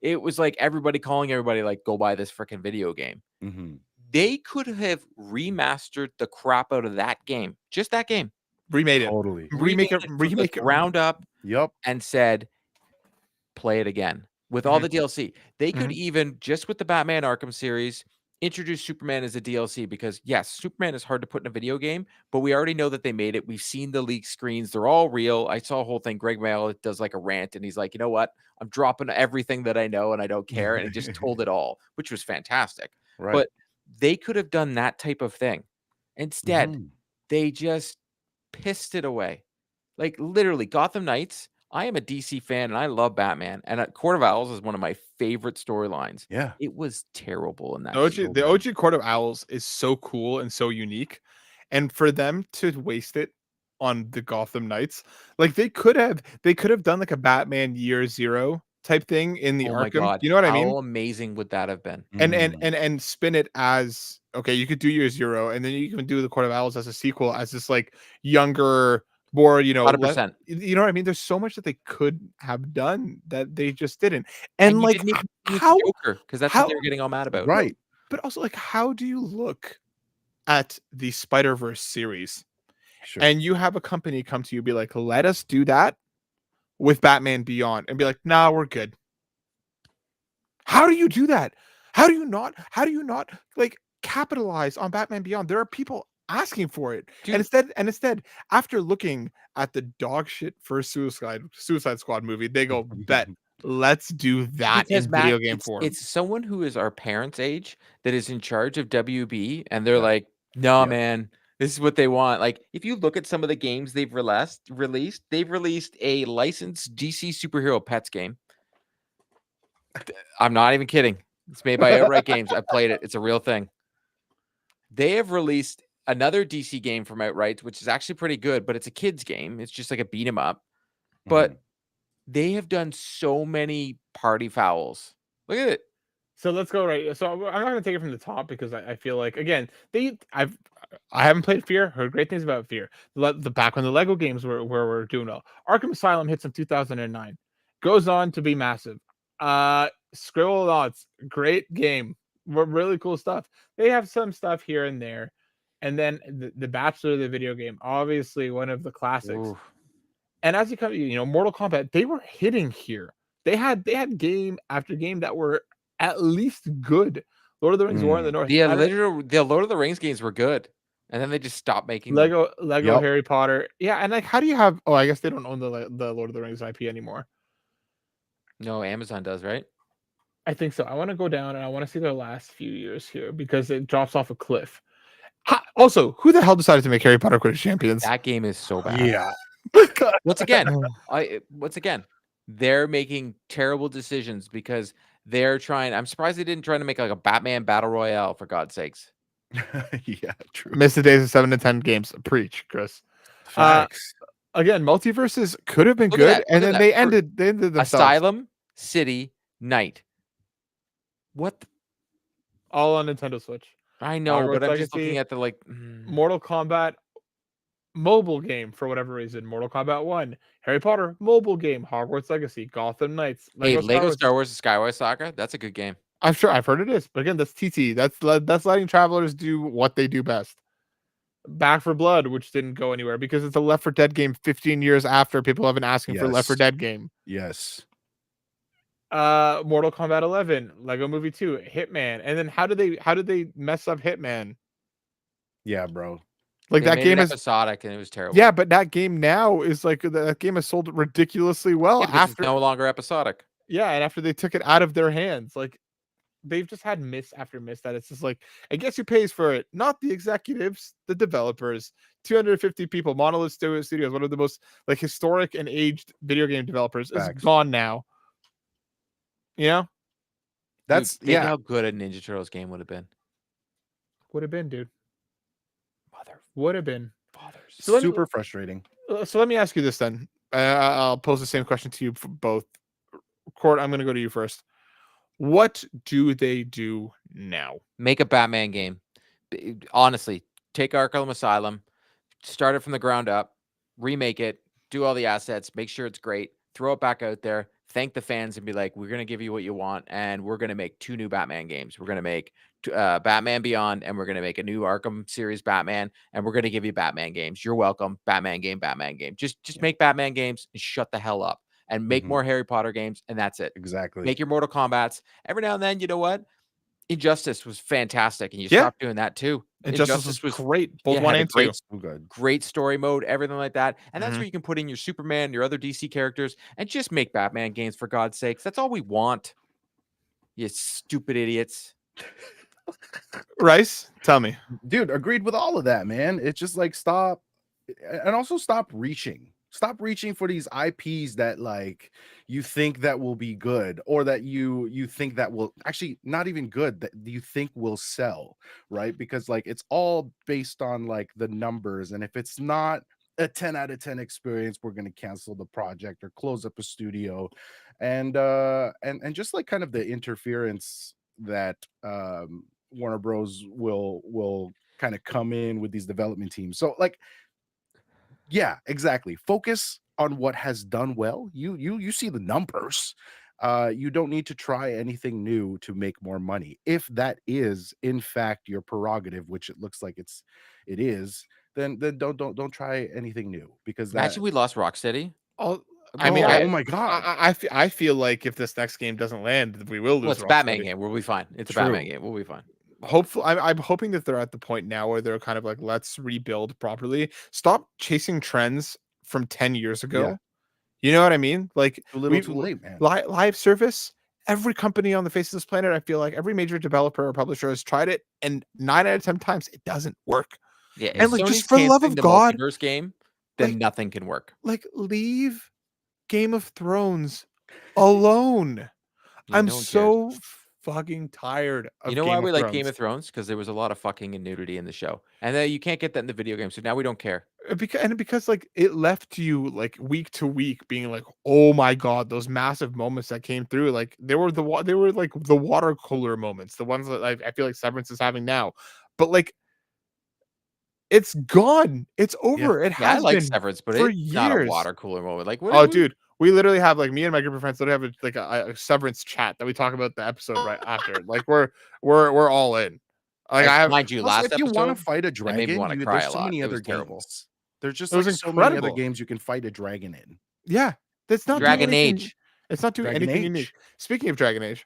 Speaker 2: It was like everybody calling everybody like, go buy this freaking video game.
Speaker 3: Mm-hmm.
Speaker 2: They could have remastered the crap out of that game, just that game.
Speaker 1: Remade it.
Speaker 3: Totally.
Speaker 1: Remake it
Speaker 2: ground up.
Speaker 3: Yep.
Speaker 2: And said, play it again with all the DLC. They could even, just with the Batman Arkham series, introduce Superman as a DLC, because yes, Superman is hard to put in a video game, but we already know that they made it. We've seen the leaked screens. They're all real. I saw a whole thing. Greg Mail does like a rant and he's like, you know what? I'm dropping everything that I know and I don't care. And he just told it all, which was fantastic.
Speaker 3: Right.
Speaker 2: But they could have done that type of thing. Instead, they just pissed it away. Like literally, Gotham Knights. I am a DC fan and I love Batman. And Court of Owls is one of my favorite storylines.
Speaker 3: Yeah.
Speaker 2: It was terrible in that.
Speaker 1: The OG Court of Owls is so cool and so unique. And for them to waste it on the Gotham Knights, like they could have done like a Batman Year Zero type thing in the Arkham.
Speaker 2: God.
Speaker 1: You know what I mean?
Speaker 2: How amazing would that have been?
Speaker 1: And spin it as, okay, you could do Year Zero and then you can do the Court of Owls as a sequel, as this like younger, more,
Speaker 2: 100%.
Speaker 1: You know what I mean? There's so much that they could have done that they just didn't. And like,
Speaker 2: how Joker, because that's what they were getting all mad about,
Speaker 3: right?
Speaker 1: But also, like, how do you look at the Spider-Verse series, and you have a company come to you, be like, let us do that with Batman Beyond, and be like, nah, we're good. How do you do that? How do you not like capitalize on Batman Beyond? There are people asking for it. Dude. And instead, after looking at the dog shit first Suicide Squad movie, they go, bet, let's do that
Speaker 2: because
Speaker 1: in video game form.
Speaker 2: It's someone who is our parents' age that is in charge of WB, and they're like, no, man, this is what they want. Like, if you look at some of the games they've released, they've released a licensed DC superhero pets game. I'm not even kidding. It's made by Outright Games. I played it. It's a real thing. They have released another DC game from Outright, which is actually pretty good, but it's a kid's game. It's just like a beat 'em up. But they have done so many party fouls. Look at it.
Speaker 1: So let's go right. So I'm not going to take it from the top, because I feel like, again, I haven't played Fear, heard great things about Fear. The back when the Lego games were doing well. Arkham Asylum hits in 2009. Goes on to be massive. Scribble Knots, great game. Really cool stuff. They have some stuff here and there. And then the Bachelor, the video game, obviously one of the classics. Ooh. And as you come, Mortal Kombat, they were hitting here. They had game after game that were at least good. Lord of the Rings, War in the North.
Speaker 2: The Lord of the Rings games were good, and then they just stopped making
Speaker 1: Lego Harry Potter. Yeah, and like, how do you have? Oh, I guess they don't own the Lord of the Rings IP anymore.
Speaker 2: No, Amazon does, right?
Speaker 1: I think so. I want to go down and I want to see their last few years here, because it drops off a cliff. Also, who the hell decided to make Harry Potter Quidditch Champions?
Speaker 2: That game is so bad.
Speaker 3: Yeah.
Speaker 2: Once again, they're making terrible decisions because they're trying. I'm surprised they didn't try to make like a Batman Battle Royale, for God's sakes.
Speaker 3: Yeah, true.
Speaker 1: Missed the days of 7 to 10 games. Preach, Chris.
Speaker 3: Facts.
Speaker 1: Again, multiverses could have been good, and then they ended themselves.
Speaker 2: Asylum, City, Night. What?
Speaker 1: All on Nintendo Switch.
Speaker 2: I know, but I'm just looking at the
Speaker 1: Mortal Kombat mobile game for whatever reason. Mortal Kombat 1, Harry Potter mobile game, Hogwarts Legacy, Gotham Knights.
Speaker 2: Lego Star Wars Skyward Saga. That's a good game.
Speaker 1: I'm sure I've heard it is, but again, that's TT. That's letting travelers do what they do best. Back 4 Blood, which didn't go anywhere because it's a Left 4 Dead game 15 years after people have been asking for a Left 4 Dead game.
Speaker 3: Yes.
Speaker 1: Mortal Kombat 11, Lego Movie 2, Hitman, and then how did they mess up Hitman?
Speaker 3: Yeah, bro.
Speaker 1: Like, that game is
Speaker 2: episodic and it was terrible.
Speaker 1: Yeah, but that game now is like, that game has sold ridiculously well
Speaker 2: after it's no longer episodic.
Speaker 1: Yeah, and after they took it out of their hands, like, they've just had miss after miss that it's just like, I guess who pays for it? Not the executives, the developers. 250 people. Monolith Studios, one of the most like historic and aged video game developers, is gone now. You know?
Speaker 2: That's think how good a Ninja Turtles game would have been.
Speaker 1: Would have been, dude.
Speaker 2: Mother
Speaker 1: would have been.
Speaker 3: Fathers. So super frustrating.
Speaker 1: So let me ask you this then. I'll pose the same question to you for both. Court, I'm going to go to you first. What do they do now?
Speaker 2: Make a Batman game. Honestly, take Arkham Asylum, start it from the ground up, remake it, do all the assets, make sure it's great, throw it back out there, thank the fans and be like, we're going to give you what you want, and we're going to make 2 new Batman games. We're going to make Batman Beyond, and we're going to make a new Arkham series Batman, and we're going to give you Batman games. You're welcome. Batman game. Just make Batman games and shut the hell up. And make more Harry Potter games, and that's it.
Speaker 3: Exactly.
Speaker 2: Make your Mortal Kombats. Every now and then, you know what? Injustice was fantastic, and you stopped doing that too.
Speaker 1: Injustice was great. Both 1 and 2.
Speaker 2: Great story mode, everything like that. And that's where you can put in your Superman, your other DC characters, and just make Batman games for God's sakes. That's all we want. You stupid idiots.
Speaker 1: Rice, tell me.
Speaker 3: Dude, agreed with all of that, man. It's just like stop, and also stop reaching. Stop reaching for these IPs that like you think that will be good, or that you think that will actually not even good, that you think will sell, right? Because like it's all based on like the numbers, and if it's not a 10 out of 10 experience, we're going to cancel the project or close up a studio. And just like kind of the interference that Warner Bros will kind of come in with these development teams. So like, yeah, exactly. Focus on what has done well. You see the numbers. You don't need to try anything new to make more money. If that is in fact your prerogative, which it looks like it is, then don't try anything new, because
Speaker 2: imagine we lost Rocksteady.
Speaker 1: Oh my god! I feel like if this next game doesn't land, we will lose.
Speaker 2: Well, it's a Batman game. We'll be fine. It's a Batman game. We'll be fine.
Speaker 1: Hopefully, I'm hoping that they're at the point now where they're kind of like, let's rebuild properly. Stop chasing trends from 10 years ago.
Speaker 3: Yeah.
Speaker 1: You know what I mean? Like
Speaker 3: too little, too late, man.
Speaker 1: Live service. Every company on the face of this planet, I feel like every major developer or publisher has tried it, and 9 out of 10 times it doesn't work.
Speaker 2: Yeah,
Speaker 1: and like, just for the love of God,
Speaker 2: multiverse game, then nothing can work.
Speaker 1: Like, leave Game of Thrones alone. I'm so fucking tired of
Speaker 2: why we like Game of Thrones? Because there was a lot of fucking and nudity in the show, and you can't get that in the video game, so now we don't care.
Speaker 1: Because like it left you like week to week being like, oh my god, those massive moments that came through, like they were like the water cooler moments, the ones that I feel like Severance is having now, but like it's gone, it's over. It has
Speaker 2: I like
Speaker 1: been
Speaker 2: Severance, but
Speaker 1: for
Speaker 2: it's
Speaker 1: years.
Speaker 2: Not a water cooler moment. Like,
Speaker 1: dude, we literally have like me and my group of friends literally have a Severance chat that we talk about the episode right after. Like we're all in. Like I have,
Speaker 2: mind you, last
Speaker 3: if you want to fight a dragon, there's so many other games. There's just like so many other games you can fight a dragon in.
Speaker 1: Yeah, that's not
Speaker 2: Dragon Age.
Speaker 1: It's not doing anything unique. Speaking of Dragon Age,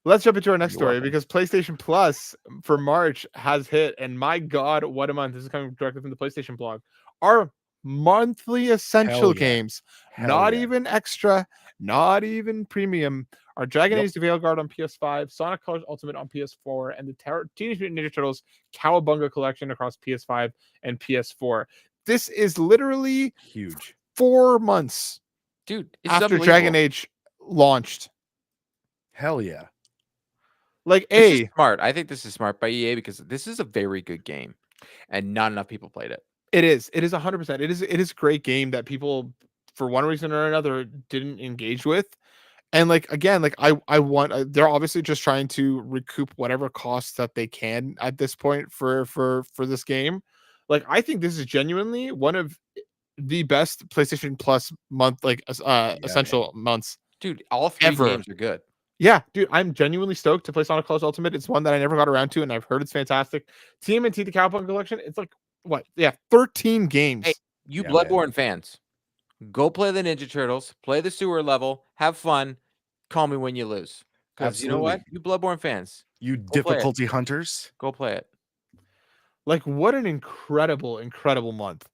Speaker 1: let's jump into our next story, because PlayStation Plus for March has hit, and my god, what a month. This is coming directly from the PlayStation blog. Our monthly essential games, not even extra, not even premium, are Dragon Age: The Veilguard on PS5, Sonic Colors Ultimate on PS4, and the Teenage Mutant Ninja Turtles Cowabunga Collection across PS5 and PS4. This is literally
Speaker 3: huge.
Speaker 1: 4 months,
Speaker 2: dude,
Speaker 1: after Dragon Age launched.
Speaker 3: Hell yeah.
Speaker 1: Like,
Speaker 2: this is smart. I think this is smart by EA, because this is a very good game, and not enough people played it.
Speaker 1: It is 100%. It is a great game that people, for one reason or another, didn't engage with. And like, again, like I want, they're obviously just trying to recoup whatever costs that they can at this point for this game. Like, I think this is genuinely one of the best PlayStation Plus month, like essential months.
Speaker 2: Dude, all 3 games are good.
Speaker 1: Yeah, dude, I'm genuinely stoked to play Sonic Colors Ultimate. It's one that I never got around to, and I've heard it's fantastic. TMNT, the Cowabunga Collection, it's like, what? Yeah, 13 games.
Speaker 2: Hey, you Bloodborne fans, go play the Ninja Turtles, play the sewer level, have fun, call me when you lose. Because you know what? You Bloodborne fans,
Speaker 3: you difficulty hunters,
Speaker 2: go play it.
Speaker 1: Like, what an incredible month.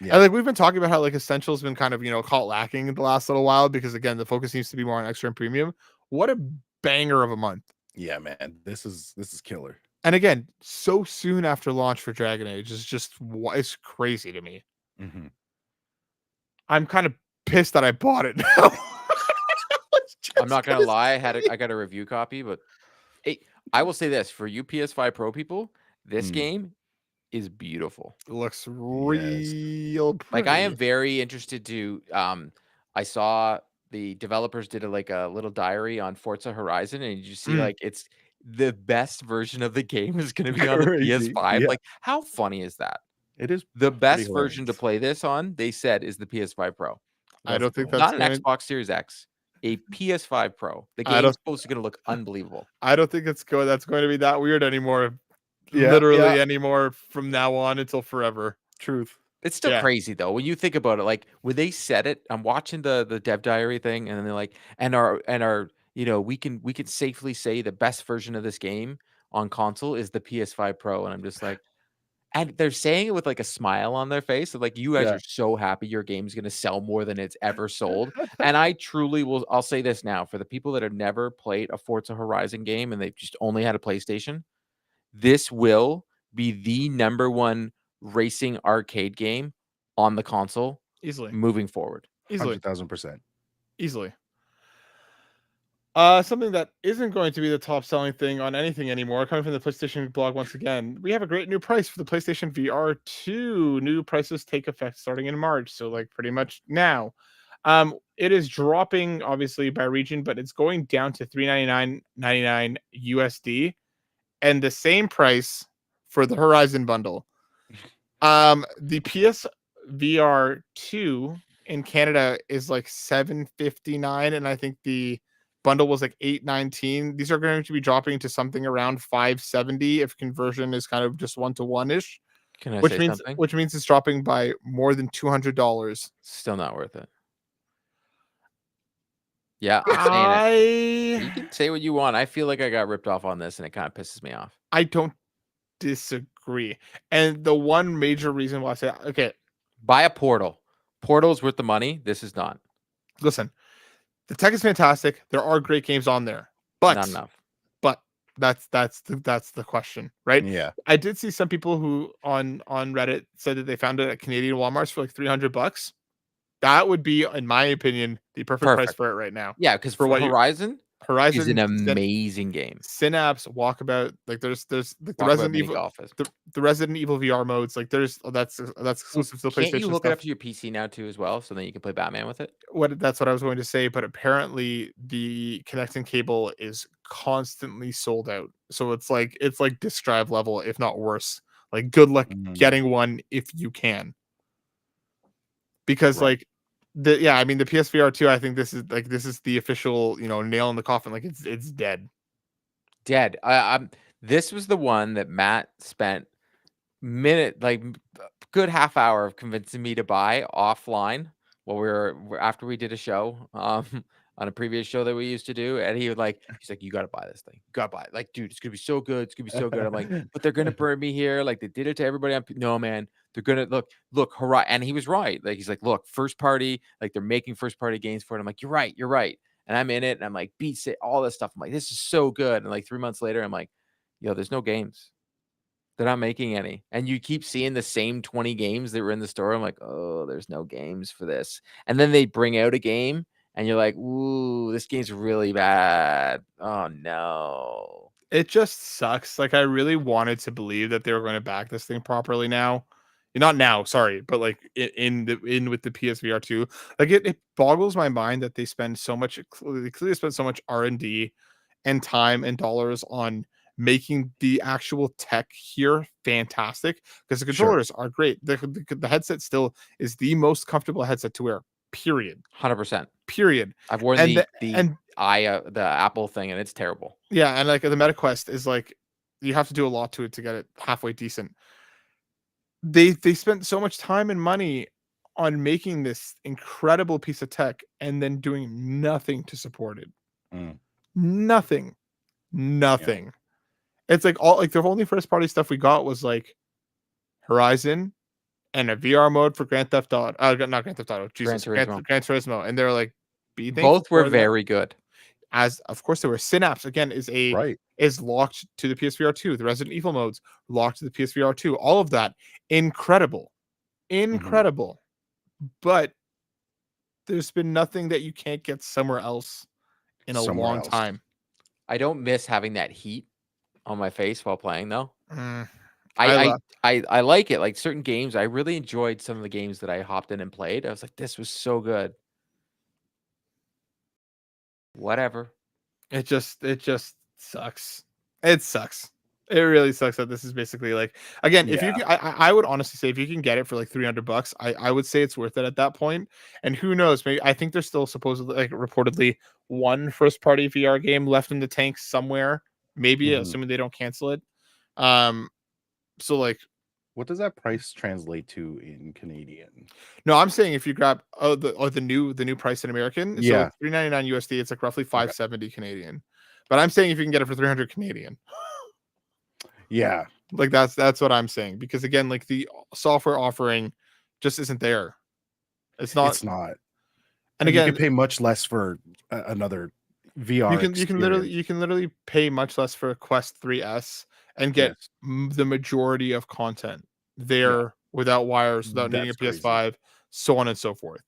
Speaker 1: Yeah. And like, we've been talking about how like Essential's been kind of, caught lacking in the last little while, because again, the focus seems to be more on extra and premium. What a banger of a month.
Speaker 3: Yeah, man, this is killer.
Speaker 1: And again, so soon after launch for Dragon Age is just it's crazy to me.
Speaker 3: Mm-hmm.
Speaker 1: I'm kind of pissed that I bought it now.
Speaker 2: I'm not gonna lie, I got a review copy, but I will say this for you PS5 Pro people, this game is beautiful.
Speaker 1: It looks real pretty.
Speaker 2: Like I am very interested to. I saw the developers did a little diary on Forza Horizon, and you see like it's the best version of the game is going to be on the PS5. Yeah. Like, how funny is that?
Speaker 3: It is
Speaker 2: the best version to play this on. They said is the PS5 Pro.
Speaker 1: I don't think that's
Speaker 2: not an Xbox Series X. A PS5 Pro. The game is supposed to look unbelievable.
Speaker 1: I don't think that's going to be that weird anymore. Literally anymore from now on until forever.
Speaker 3: Truth.
Speaker 2: It's still crazy though when you think about it. Like when they said it, I'm watching the dev diary thing, and then they're like, and our we can safely say the best version of this game on console is the PS5 Pro, and I'm just like, and they're saying it with like a smile on their face, so like you guys are so happy your game's gonna sell more than it's ever sold. And I truly will. I'll say this now for the people that have never played a Forza Horizon game and they've just only had a PlayStation. This will be the #1 racing arcade game on the console
Speaker 1: easily
Speaker 2: moving forward.
Speaker 1: Easily.
Speaker 3: 100,000%.
Speaker 1: Easily. Something that isn't going to be the top selling thing on anything anymore, coming from the PlayStation blog once again, we have a great new price for the PlayStation VR 2. New prices take effect starting in March, so like pretty much now. It is dropping obviously by region, but it's going down to $399.99 USD. And the same price for the Horizon bundle. The PS VR 2 in Canada is like $759, and I think the bundle was like $819. These are going to be dropping to something around $570 if conversion is kind of just 1-to-1 ish. Which means it's dropping by more than $200.
Speaker 2: Still not worth it. Yeah, I'm saying it. You can say what you want. I feel like I got ripped off on this, and it kind of pisses me off.
Speaker 1: I don't disagree. And the one major reason why I say, okay,
Speaker 2: buy a Portal. Portal's worth the money. This is not.
Speaker 1: Listen, the tech is fantastic. There are great games on there, but
Speaker 2: not enough.
Speaker 1: But that's the question, right?
Speaker 3: Yeah.
Speaker 1: I did see some people who on Reddit said that they found it at Canadian Walmarts for like $300. That would be, in my opinion, the perfect price for it right now.
Speaker 2: Yeah, because for what Horizon is an amazing game.
Speaker 1: Synapse, Walkabout, like there's like the Resident Evil, the Resident Evil VR modes, like there's that's exclusive to the PlayStation.
Speaker 2: Can't you hook it up to your PC now too as well, so then you can play Batman with it?
Speaker 1: That's what I was going to say, but apparently the connecting cable is constantly sold out. So it's like disk drive level, if not worse. Like good luck getting one if you can. Because like the PSVR 2, I think this is the official, nail in the coffin. Like it's dead.
Speaker 2: Dead. This was the one that Matt spent good half hour of convincing me to buy offline while after we did a show on a previous show that we used to do, and he's like, you gotta buy this thing. You gotta buy it. Like, dude, it's gonna be so good. It's gonna be so good. I'm like, but they're gonna burn me here. Like they did it to everybody. No, man, they're gonna look, hurrah. And he was right. Like he's like, look, first party, like they're making first party games for it. I'm like, you're right. And I'm in it, and I'm like, beats it, all this stuff. I'm like, this is so good. And like 3 months later, I'm like, there's no games. They're not making any. And you keep seeing the same 20 games that were in the store. I'm like, oh, there's no games for this. And then they bring out a game, and you're like, ooh, this game's really bad. Oh, no.
Speaker 1: It just sucks. Like, I really wanted to believe that they were going to back this thing properly now. Not now, sorry, but like in with the PSVR 2. Like, it boggles my mind that they spend so much, they clearly spend so much R&D and time and dollars on making the actual tech here fantastic, because the controllers are great. The headset still is the most comfortable headset to wear. Period.
Speaker 2: 100%.
Speaker 1: Period.
Speaker 2: I've worn the Apple thing, and it's terrible.
Speaker 1: Yeah, and like the MetaQuest is like, you have to do a lot to it to get it halfway decent. They spent so much time and money on making this incredible piece of tech and then doing nothing to support it. Nothing. Yeah. It's like the only first party stuff we got was like Horizon and a VR mode for Grand Theft Auto. Not Grand Theft Auto. Jesus, Gran Turismo. And they're like,
Speaker 2: both were very good.
Speaker 1: as of course there were Synapse again is locked to the PSVR 2. The Resident Evil modes locked to the PSVR 2. All of that incredible. But there's been nothing that you can't get somewhere else in a long time.
Speaker 2: I don't miss having that heat on my face while playing though. I like it. Like certain games, I really enjoyed some of the games that I hopped in and played. I was like, this was so good. Whatever.
Speaker 1: It just sucks. It sucks. It really sucks that this is basically like, again, if you can, I would honestly say if you can get it for like $300, I would say it's worth it at that point. And who knows, maybe I think there's still supposedly like reportedly one first party VR game left in the tank somewhere, maybe assuming they don't cancel it. So like,
Speaker 3: what does that price translate to in Canadian?
Speaker 1: No, I'm saying if you grab the new price in American, so $3.99 USD, it's like roughly $5.70 Canadian. But I'm saying if you can get it for 300 Canadian.
Speaker 3: Yeah.
Speaker 1: Like that's what I'm saying, because again, like the software offering just isn't there. It's not.
Speaker 3: And again, you can pay much less for another VR.
Speaker 1: You can literally pay much less for a Quest 3S and get the majority of content there without wires, without needing a PS5, so on and so forth.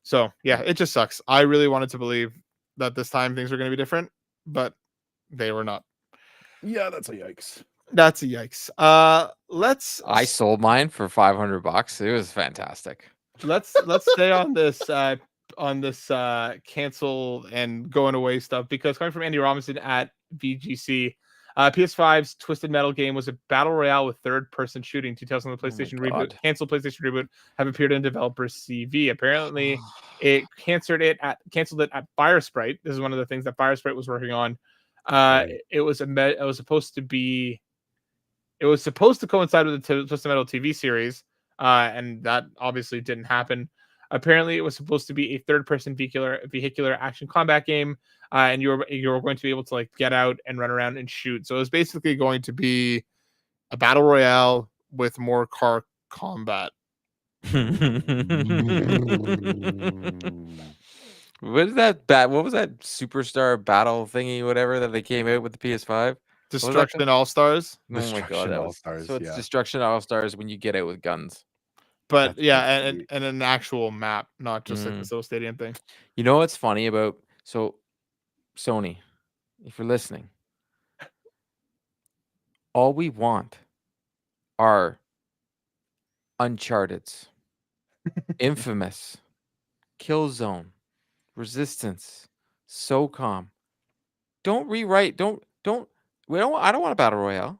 Speaker 1: So yeah, it just sucks. I really wanted to believe that this time things were going to be different, but they were not.
Speaker 3: Yeah, that's a yikes.
Speaker 1: That's a yikes.
Speaker 2: I sold mine for $500. It was fantastic.
Speaker 1: Let's stay on this cancel and going away stuff, because coming from Andy Robinson at VGC, PS5's Twisted Metal game was a battle royale with third-person shooting. Details on the PlayStation reboot, canceled PlayStation reboot, have appeared in developer's CV. Apparently, it canceled it at Firesprite. This is one of the things that Firesprite was working on. It was supposed to coincide with the Twisted Metal TV series, and that obviously didn't happen. Apparently, it was supposed to be a third-person vehicular action combat game, and you were going to be able to like get out and run around and shoot. So it was basically going to be a battle royale with more car combat.
Speaker 2: What is that? What was that Superstar Battle thingy, whatever that they came out with the PS5?
Speaker 1: Destruction All Stars.
Speaker 2: Oh my god, All-Stars. So it's Destruction All Stars when you get out with guns.
Speaker 1: But and an actual map, not just like this little stadium thing.
Speaker 2: You know what's funny about Sony, if you're listening, all we want are Uncharted's, Infamous, Killzone, Resistance, SOCOM. Don't rewrite. I don't want a battle royale.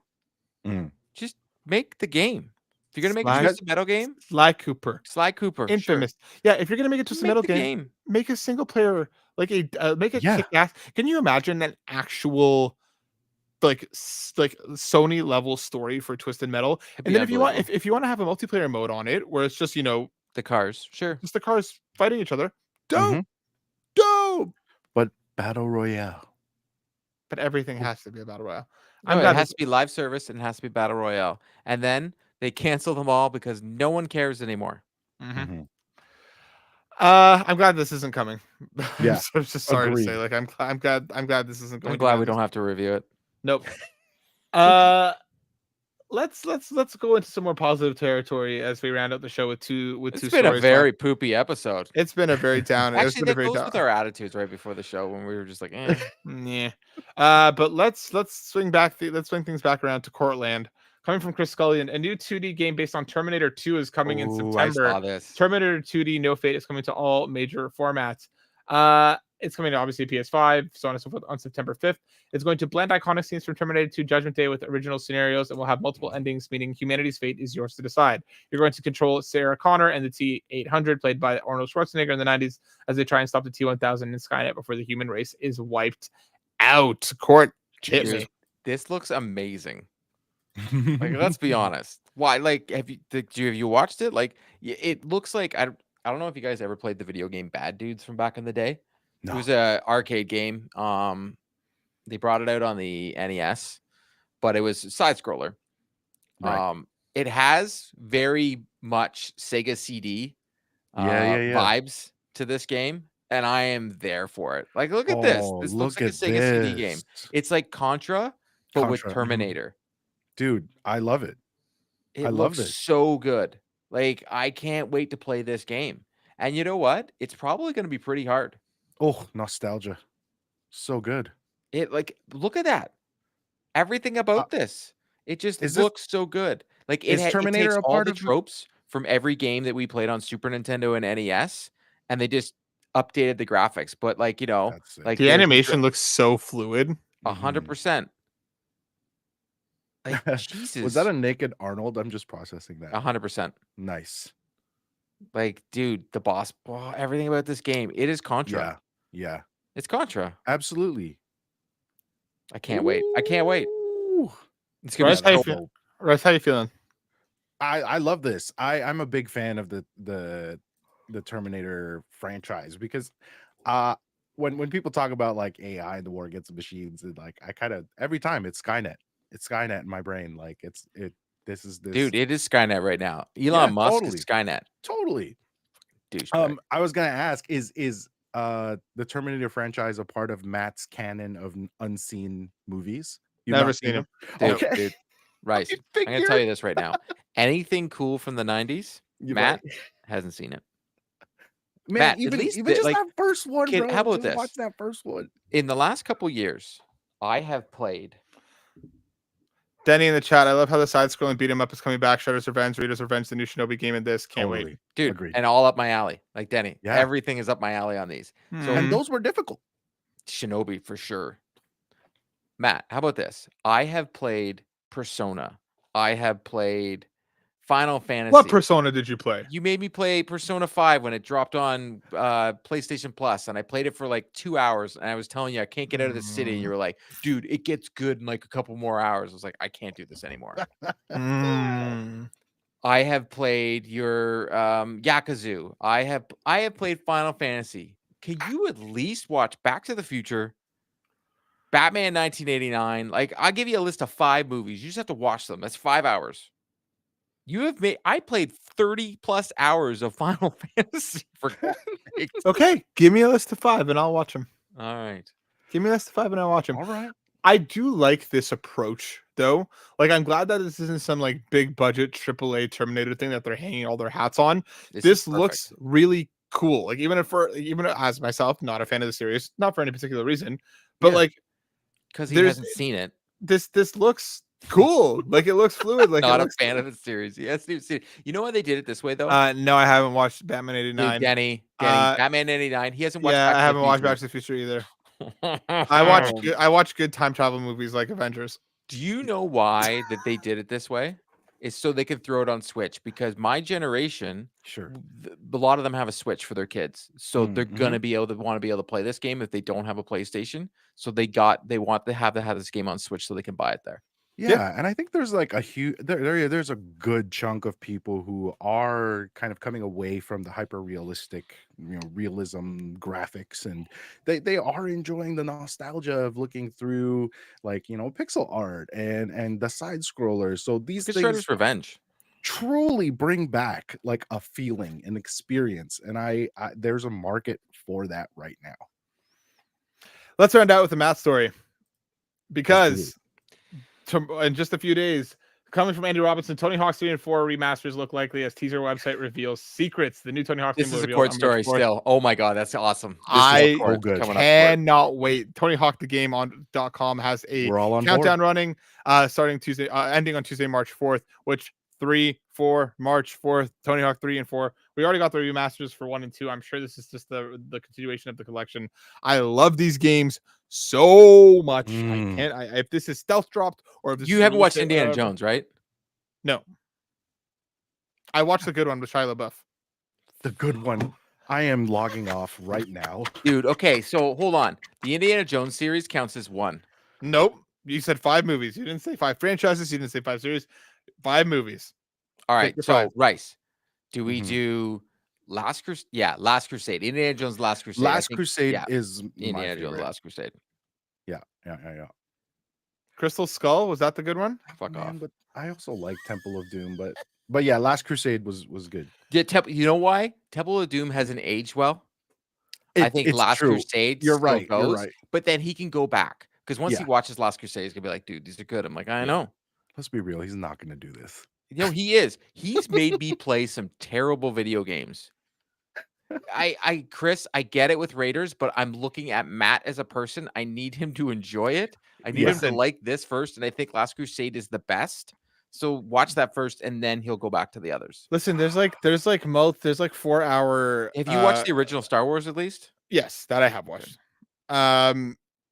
Speaker 2: Just make the game. If you're gonna make a Twisted Metal game,
Speaker 1: Sly Cooper,
Speaker 2: Infamous.
Speaker 1: Sure. Yeah, if you're gonna make a Twisted Metal game, make a single player, like make a kick-ass. Can you imagine an actual like Sony level story for Twisted Metal? And then if you want to have a multiplayer mode on it, where it's just the
Speaker 2: cars,
Speaker 1: just the cars fighting each other, dope.
Speaker 3: But battle royale.
Speaker 1: But everything has to be a battle royale.
Speaker 2: No, it has to be live service and it has to be battle royale, and then they cancel them all because no one cares anymore.
Speaker 1: I'm glad this isn't coming.
Speaker 3: Yeah,
Speaker 1: I'm just sorry to say. Like, I'm glad this isn't going.
Speaker 2: I'm glad we don't have to review it.
Speaker 1: Nope. Let's go into some more positive territory as we round out the show with two stories.
Speaker 2: It's been a very poopy episode.
Speaker 1: It's been a very down.
Speaker 2: Actually, that goes with our attitudes right before the show when we were just like,
Speaker 1: yeah. But let's swing things back around to Cortland. Coming from Chris Scullion, a new 2D game based on Terminator 2 is coming in September.
Speaker 2: I saw this.
Speaker 1: Terminator 2D No Fate is coming to all major formats. It's coming to obviously PS5, so on and so forth, on September 5th. It's going to blend iconic scenes from Terminator 2 Judgment Day with original scenarios, and will have multiple endings, meaning humanity's fate is yours to decide. You're going to control Sarah Connor and the T-800, played by Arnold Schwarzenegger in the 90s, as they try and stop the T-1000 in Skynet before the human race is wiped out. Court, hit me.
Speaker 2: This looks amazing. Like, let's be honest. Why? Like, have you watched it? Like, it looks like I don't know if you guys ever played the video game Bad Dudes from back in the day. No. It was a arcade game. They brought it out on the NES, but it was a side scroller. Right. It has very much Sega CD vibes to this game, and I am there for it. Like, look at this. This looks like a Sega CD game. It's like Contra, but with Terminator.
Speaker 3: Dude, I love it.
Speaker 2: It looks so good. Like, I can't wait to play this game. And you know what? It's probably going to be pretty hard.
Speaker 3: Oh, nostalgia. So good.
Speaker 2: Look at that. Everything about this. It just looks so good. Like, it takes all the tropes from every game that we played on Super Nintendo and NES, and they just updated the graphics. But, like, you know, like
Speaker 1: the animation looks so fluid.
Speaker 2: 100%. Like, Jesus.
Speaker 3: Was that a naked Arnold? I'm just processing that.
Speaker 2: 100%.
Speaker 3: Nice.
Speaker 2: Like, dude, the boss, everything about this game. It is Contra.
Speaker 3: Yeah.
Speaker 2: It's Contra.
Speaker 3: Absolutely.
Speaker 2: I can't wait. I can't wait.
Speaker 1: It's gonna be Russ, how you feeling?
Speaker 3: I love this. I'm a big fan of the Terminator franchise because when people talk about like AI and the war against the machines, and like I kind of every time it's Skynet. It's Skynet in my brain. Like this is this.
Speaker 2: Dude, it is Skynet right now. Elon Musk is Skynet.
Speaker 3: Totally.
Speaker 2: Douchebag.
Speaker 3: I was gonna ask, is the Terminator franchise a part of Matt's canon of unseen movies?
Speaker 1: You've never seen them?
Speaker 2: Dude. Rice, I'm gonna tell you this right now. Anything cool from the 90s, Matt hasn't seen it.
Speaker 3: Man, Matt, even just like, that first one,
Speaker 2: kid,
Speaker 3: bro.
Speaker 2: How about this?
Speaker 3: Watch that first one.
Speaker 2: In the last couple years, I have played.
Speaker 1: Denny in the chat, I love how the side-scrolling beat 'em up is coming back. Shredder's Revenge, Rita's Revenge, the new Shinobi game in this. Can't wait.
Speaker 2: Dude, agreed. And all up my alley. Like Denny, everything is up my alley on these.
Speaker 3: So, and those were difficult.
Speaker 2: Shinobi for sure. Matt, how about this? I have played Persona. I have played Final Fantasy.
Speaker 1: What Persona did you play?
Speaker 2: You made me play Persona 5 when it dropped on PlayStation Plus, and I played it for like 2 hours, and I was telling you I can't get out of the city, and you were like, dude, it gets good in like a couple more hours. I was like, I can't do this anymore. I have played your Yakuza. I have played Final Fantasy. Can you at least watch Back to the Future, Batman 1989? Like, I'll give you a list of 5 movies. You just have to watch them. That's 5 hours. I played 30 plus hours of Final Fantasy for
Speaker 1: Okay, give me a list of 5 and I'll watch them.
Speaker 2: All right.
Speaker 1: Give me a list of 5 and I'll watch them.
Speaker 3: All right.
Speaker 1: I do like this approach though. Like, I'm glad that this isn't some like big budget AAA Terminator thing that they're hanging all their hats on. This looks really cool. Like, even as myself, not a fan of the series, not for any particular reason, but like
Speaker 2: because he hasn't seen it.
Speaker 1: This looks cool. Like, it looks fluid. Like,
Speaker 2: not a fan of the series. Yes, dude. You know why they did it this way though?
Speaker 1: No, I haven't watched Batman 89.
Speaker 2: Dude, Denny, Batman 89. He hasn't watched.
Speaker 1: Yeah, I haven't watched Back to the Future either. I watch good time travel movies like Avengers.
Speaker 2: Do you know why that they did it this way? It's so they could throw it on Switch, because my generation, a lot of them have a Switch for their kids, so they're gonna be able to play this game if they don't have a PlayStation. So they want to have this game on Switch so they can buy it there.
Speaker 3: Yeah, and I think there's like a huge there's a good chunk of people who are kind of coming away from the hyper realistic, realism graphics, and they are enjoying the nostalgia of looking through like, pixel art and the side scrollers. So these things
Speaker 2: Shredder's Revenge
Speaker 3: truly bring back like a feeling, an experience, and I there's a market for that right now.
Speaker 1: Let's round out with a Matt story, because in just a few days, coming from Andy Robinson, Tony Hawk's 3 and 4 remasters look likely as teaser website reveals. Secrets, the new Tony Hawk game.
Speaker 2: This is a court story still. Oh my god, that's awesome.
Speaker 1: I cannot wait. Tony Hawk the game on .com has a countdown running, starting Tuesday, ending on Tuesday, March 4th, which 3, 4, March 4th, Tony Hawk 3 and 4. We already got the remasters for 1 and 2. I'm sure this is just the continuation of the collection. I love these games so much. I can't. If this is stealth dropped, or if this
Speaker 2: you haven't watched Indiana Jones, right?
Speaker 1: No. I watched the good one with Shia LaBeouf.
Speaker 3: The good one. I am logging off right now,
Speaker 2: dude. Okay, so hold on. The Indiana Jones series counts as 1.
Speaker 1: Nope. You said 5 movies. You didn't say 5 franchises. You didn't say 5 series. 5 movies.
Speaker 2: All right. So, Rice, do we do Last Crusade? Yeah, Last Crusade. Indiana Jones Last Crusade.
Speaker 3: Last Crusade is
Speaker 2: Indiana Jones Last Crusade.
Speaker 3: Yeah.
Speaker 1: Crystal Skull, was that the good one?
Speaker 2: Fuck off.
Speaker 3: But I also like Temple of Doom, but yeah, Last Crusade was good.
Speaker 2: Yeah, you know why? Temple of Doom hasn't aged well. I think Last Crusade.
Speaker 3: You're right.
Speaker 2: Goes,
Speaker 3: you're right.
Speaker 2: But then he can go back because once he watches Last Crusade, he's gonna be like, "Dude, these are good." I'm like, I know.
Speaker 3: Let's be real. He's not gonna do this.
Speaker 2: He is. He's made me play some terrible video games. Chris, I get it with Raiders, but I'm looking at Matt as a person. I need him to enjoy it. I need him to like this first, and I think Last Crusade is the best. So watch that first, and then he'll go back to the others.
Speaker 1: Listen, there's like 4 hour.
Speaker 2: Have you watched the original Star Wars at least?
Speaker 1: Yes, that I have watched.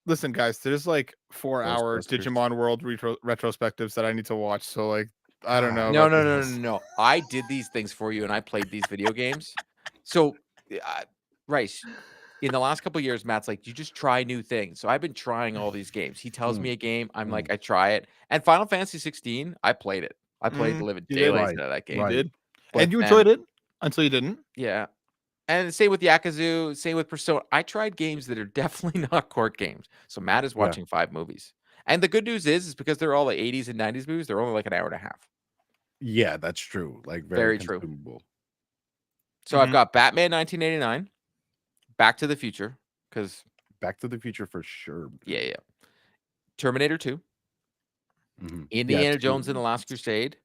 Speaker 1: Listen, guys, there's like 4 hour Digimon World retrospectives that I need to watch. So like, I don't know.
Speaker 2: No. I did these things for you, and I played these video games. So, Rice, in the last couple of years, Matt's like, you just try new things. So I've been trying all these games. He tells me a game. I'm like, I try it. And Final Fantasy 16, I played it. I played the living daylights out of that game.
Speaker 1: You did. And you enjoyed it until you didn't.
Speaker 2: Yeah. And same with Yakuza, same with Persona. I tried games that are definitely not court games. So Matt is watching 5 movies. And the good news is because they're all the 80s and 90s movies, they're only like an hour and a half.
Speaker 3: Yeah, that's true. Like very true.
Speaker 2: So I've got Batman 1989, Back to the Future, because
Speaker 3: Back to the Future for sure.
Speaker 2: Yeah. Terminator 2, Indiana Jones and the Last Crusade,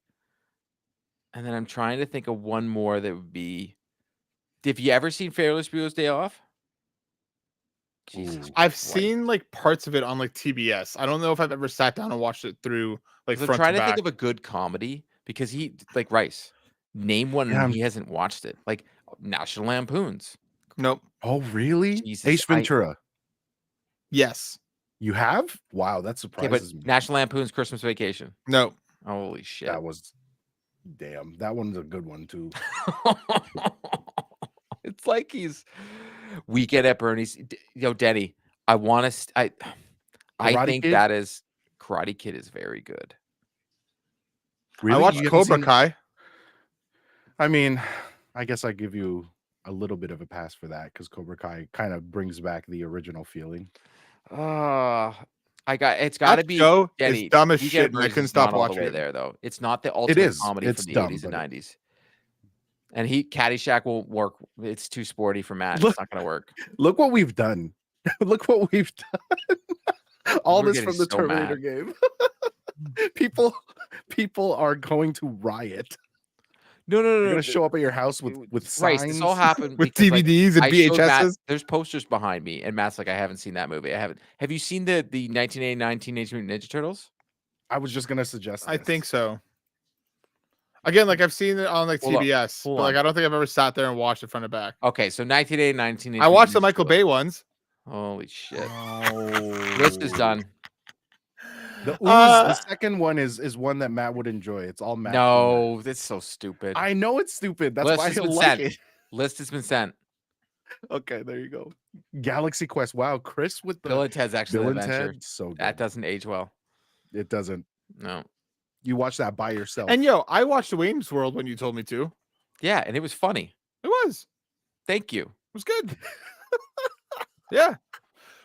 Speaker 2: and then I'm trying to think of one more that would be. Have you ever seen Ferris Bueller's Day Off?
Speaker 1: Jesus, I've seen like parts of it on like TBS. I don't know if I've ever sat down and watched it through like.
Speaker 2: I'm trying to think of a good comedy because he like Rice. Name one and he hasn't watched it. Like National Lampoons.
Speaker 1: Nope.
Speaker 3: Oh, really?
Speaker 2: Jesus,
Speaker 3: Ace Ventura.
Speaker 1: Yes.
Speaker 3: You have? Wow, that surprises me.
Speaker 2: National Lampoon's Christmas Vacation.
Speaker 1: No.
Speaker 2: Holy shit.
Speaker 3: That was damn. That one's a good one too.
Speaker 2: It's like he's Weekend at Bernie's. Denny, I want to. I think Kid? That is Karate Kid is very good.
Speaker 1: Really? I watched Cobra Kai.
Speaker 3: I mean, I guess I give you a little bit of a pass for that because Cobra Kai kind of brings back the original feeling.
Speaker 2: It's got to be
Speaker 1: Denny. It's dumb as shit. I couldn't stop watching it.
Speaker 2: There though, it's not the ultimate comedy from the 80s and 90s. And Caddyshack won't work. It's too sporty for Matt. It's not going to work.
Speaker 3: Look what we've done. Look what we've done. All this from the Terminator game. People are going to riot.
Speaker 2: No.
Speaker 3: You're going to show up at your house with signs.
Speaker 2: Right, this all happened
Speaker 1: with DVDs and VHSs.
Speaker 2: Matt, there's posters behind me, and Matt's like, I haven't seen that movie. I haven't. Have you seen the 1989 Teenage Mutant Ninja Turtles?
Speaker 3: I was just going to suggest this.
Speaker 1: I think so. Again, like I've seen it on like TBS, but like I don't think I've ever sat there and watched it front to back.
Speaker 2: Okay, so 1989.
Speaker 1: I watched the Michael Bay ones.
Speaker 2: Holy shit! List is done.
Speaker 3: The second one is one that Matt would enjoy. It's all Matt.
Speaker 2: No, that's so stupid.
Speaker 3: I know it's stupid. That's why I like it.
Speaker 2: List has been sent.
Speaker 3: Okay, there you go. Galaxy Quest. Wow, Chris with the
Speaker 2: Bill and Ted's actually
Speaker 3: Bill and Ted. So good.
Speaker 2: That doesn't age well.
Speaker 3: It doesn't.
Speaker 2: No.
Speaker 3: You watch that by yourself.
Speaker 1: And I watched Wayne's World when you told me to.
Speaker 2: Yeah, and it was funny.
Speaker 1: It was.
Speaker 2: Thank you.
Speaker 1: It was good. Yeah.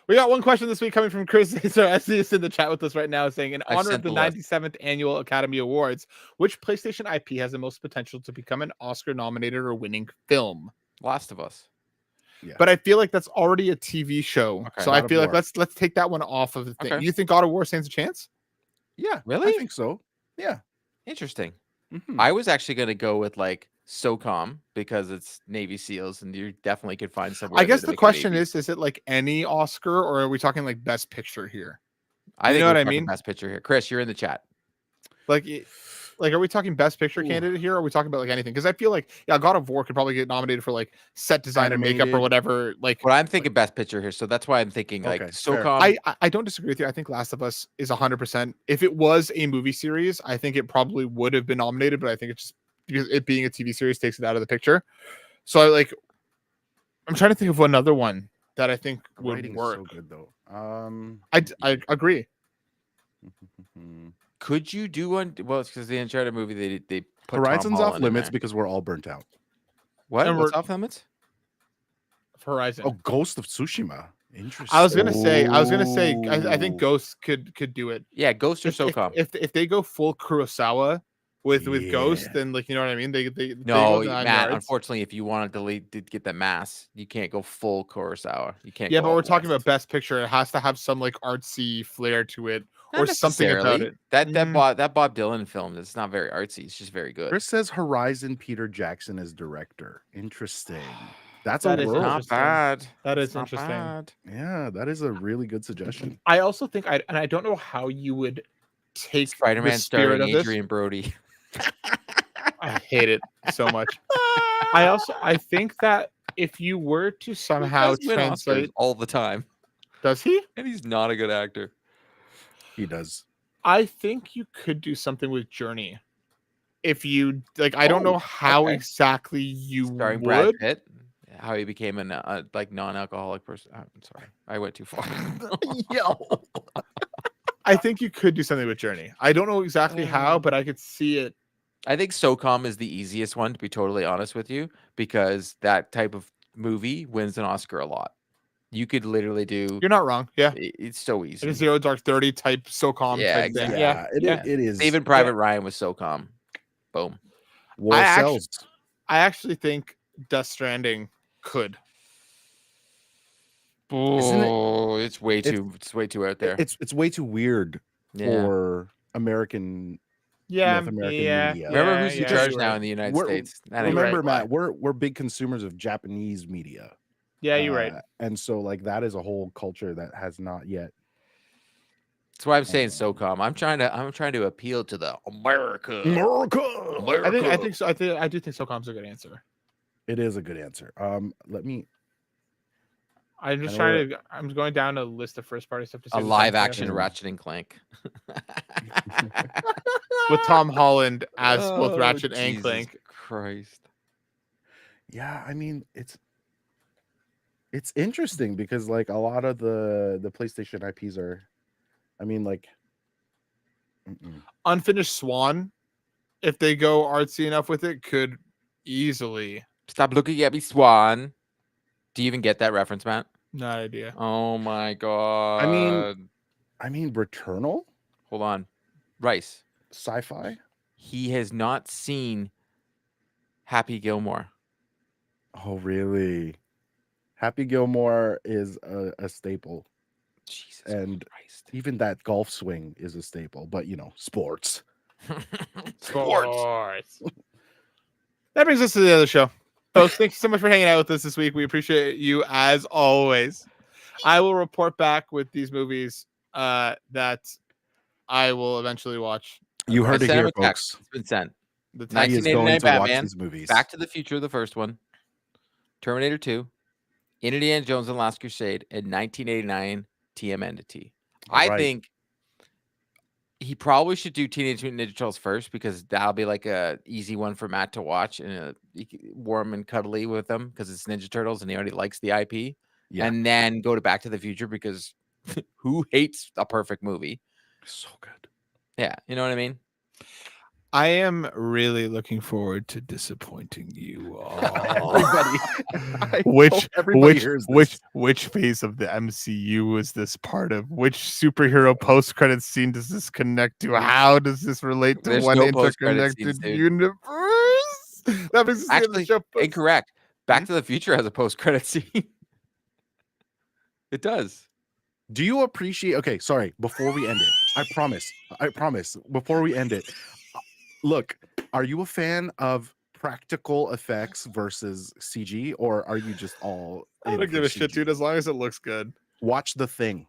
Speaker 1: We got one question this week coming from Chris. So Essie is in the chat with us right now saying, in honor of the 97th Annual Academy Awards, which PlayStation IP has the most potential to become an Oscar-nominated or winning film?
Speaker 2: Last of Us.
Speaker 1: Yeah. But I feel like that's already a TV show. Okay, so I feel like let's take that one off of the thing. Okay. You think God of War stands a chance?
Speaker 3: Yeah.
Speaker 2: Really?
Speaker 3: I think so. Yeah.
Speaker 2: Interesting. I was actually going to go with like SOCOM because it's Navy SEALs and you definitely could find somewhere.
Speaker 1: I guess the question is it like any Oscar or are we talking like Best Picture here?
Speaker 2: I think what I mean? Best Picture here. Chris, you're in the chat.
Speaker 1: Like, are we talking Best Picture candidate here? Or are we talking about like anything? Because I feel like, God of War could probably get nominated for like set design and makeup or whatever. Like,
Speaker 2: I'm thinking Best Picture here, so that's why I'm thinking like SOCOM.
Speaker 1: I don't disagree with you. I think Last of Us is 100%. If it was a movie series, I think it probably would have been nominated, but I think it's just because it being a TV series takes it out of the picture. So I'm trying to think of another one that I think would work.
Speaker 3: So good though.
Speaker 1: I agree.
Speaker 2: Could you do one? Well, it's because the Uncharted movie they put
Speaker 3: Horizon's off limits because we're all burnt out.
Speaker 2: What? What's off limits?
Speaker 1: Horizon.
Speaker 3: Oh, Ghost of Tsushima. Interesting.
Speaker 1: I was gonna say. I think Ghost could do it.
Speaker 2: Yeah, Ghost or SOCOM.
Speaker 1: If they go full Kurosawa, with Ghost, and like, you know what I mean? They
Speaker 2: no,
Speaker 1: go
Speaker 2: Matt.
Speaker 1: yards.
Speaker 2: Unfortunately, if you want to get the mass, you can't go full Kurosawa. You can't.
Speaker 1: Yeah, but we're talking about Best Picture. It has to have some like artsy flair to it, or something about it.
Speaker 2: That Bob Dylan film is not very artsy. It's just very good.
Speaker 3: Chris says Horizon Peter Jackson is director. Interesting. That's
Speaker 1: that
Speaker 3: a world.
Speaker 2: Not bad.
Speaker 1: That is
Speaker 2: not
Speaker 1: interesting.
Speaker 2: Bad.
Speaker 3: Yeah, that is a really good suggestion.
Speaker 1: I also think I don't know how you would take
Speaker 2: Spider-Man
Speaker 1: the spirit
Speaker 2: starring
Speaker 1: of this.
Speaker 2: Adrian Brody.
Speaker 1: I hate it so much. I think that if you were to somehow translate
Speaker 2: all the time.
Speaker 1: Does he?
Speaker 2: And he's not a good actor.
Speaker 3: He does.
Speaker 1: I think you could do something with Journey. If you like, I don't know how exactly you
Speaker 2: starring
Speaker 1: would.
Speaker 2: Brad Pitt, how he became a like non-alcoholic person. I'm sorry, I went too far.
Speaker 3: Yo,
Speaker 1: I think you could do something with Journey. I don't know exactly how, but I could see it.
Speaker 2: I think SOCOM is the easiest one, to be totally honest with you, because that type of movie wins an Oscar a lot. You could literally do.
Speaker 1: You're not wrong. Yeah,
Speaker 2: it's so easy.
Speaker 1: It's a Zero Dark 30 type SOCOM type
Speaker 2: exactly.
Speaker 1: thing. Yeah,
Speaker 3: it is.
Speaker 2: Saving Private Ryan was SOCOM. Boom.
Speaker 1: I actually think Death Stranding could.
Speaker 2: Oh, it's way too out there.
Speaker 3: It's way too weird for American. North American media.
Speaker 2: Remember who's in charge now in the United States?
Speaker 3: Remember, Matt, we're big consumers of Japanese media.
Speaker 1: Yeah, you're right.
Speaker 3: And so like that is a whole culture that has not yet.
Speaker 2: That's why I'm saying SOCOM. I'm trying to appeal to the America.
Speaker 1: I think so. I do think SOCOM's a good answer.
Speaker 3: It is a good answer. Let me.
Speaker 1: I'm going down a list of first party stuff to see.
Speaker 2: A live action Ratchet and Clank.
Speaker 1: With Tom Holland as both Ratchet and Clank.
Speaker 2: Christ.
Speaker 3: Yeah, I mean it's interesting because like a lot of the PlayStation IPs are, I mean like
Speaker 1: Unfinished Swan, if they go artsy enough with it, could easily.
Speaker 2: Stop looking at me, Swan. Do you even get that reference, Matt?
Speaker 1: No idea.
Speaker 2: Oh my god.
Speaker 3: I mean Returnal?
Speaker 2: Hold on. Rice.
Speaker 3: Sci-fi?
Speaker 2: He has not seen Happy Gilmore.
Speaker 3: Oh really? Happy Gilmore is a staple.
Speaker 2: Jesus
Speaker 3: Christ. Even that golf swing is a staple, but you know, sports.
Speaker 1: Sports. That brings us to the other show. Folks, thank you so much for hanging out with us this week. We appreciate you as always. I will report back with these movies that I will eventually watch.
Speaker 3: You heard it here, folks.
Speaker 2: It's been sent.
Speaker 3: The 1989 Batman, these movies.
Speaker 2: Back to the Future, the first one. Terminator 2. Indiana Jones and the Last Crusade. And 1989 TMNT. I think he probably should do Teenage Mutant Ninja Turtles first because that'll be like a easy one for Matt to watch and warm and cuddly with them because it's Ninja Turtles and he already likes the IP. Yeah. And then go to Back to the Future because who hates a perfect movie?
Speaker 3: So good.
Speaker 2: Yeah, you know what I mean?
Speaker 1: I am really looking forward to disappointing you all. Which phase of the MCU is this part of? Which superhero post-credit scene does this connect to? How does this relate to one interconnected universe? That makes
Speaker 2: actually incorrect. Back to the Future has a post-credit scene. It does.
Speaker 3: Do you appreciate? Okay, sorry. Before we end it, I promise. Before we end it. Look, are you a fan of practical effects versus CG, or are you just all?
Speaker 1: I don't give a shit, dude. As long as it looks good.
Speaker 3: Watch The Thing.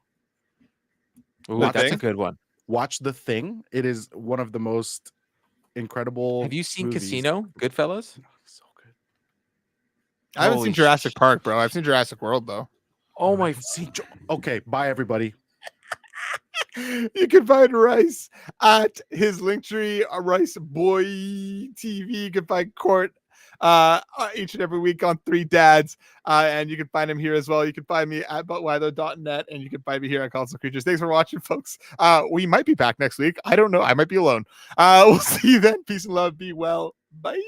Speaker 2: Ooh, that's a good one.
Speaker 3: Watch The Thing. It is one of the most incredible.
Speaker 2: Have you seen Casino? Goodfellas.
Speaker 3: So good.
Speaker 1: I haven't seen Jurassic Park, bro. I've seen Jurassic World though.
Speaker 2: Oh my.
Speaker 3: Okay, bye everybody.
Speaker 1: You can find Rice at his Linktree, Rice Boy TV. You can find Court each and every week on 3 Dads. And you can find him here as well. You can find me at butwhythough.net and you can find me here at Console Creatures. Thanks for watching, folks. We might be back next week. I don't know. I might be alone. We'll see you then. Peace and love. Be well. Bye.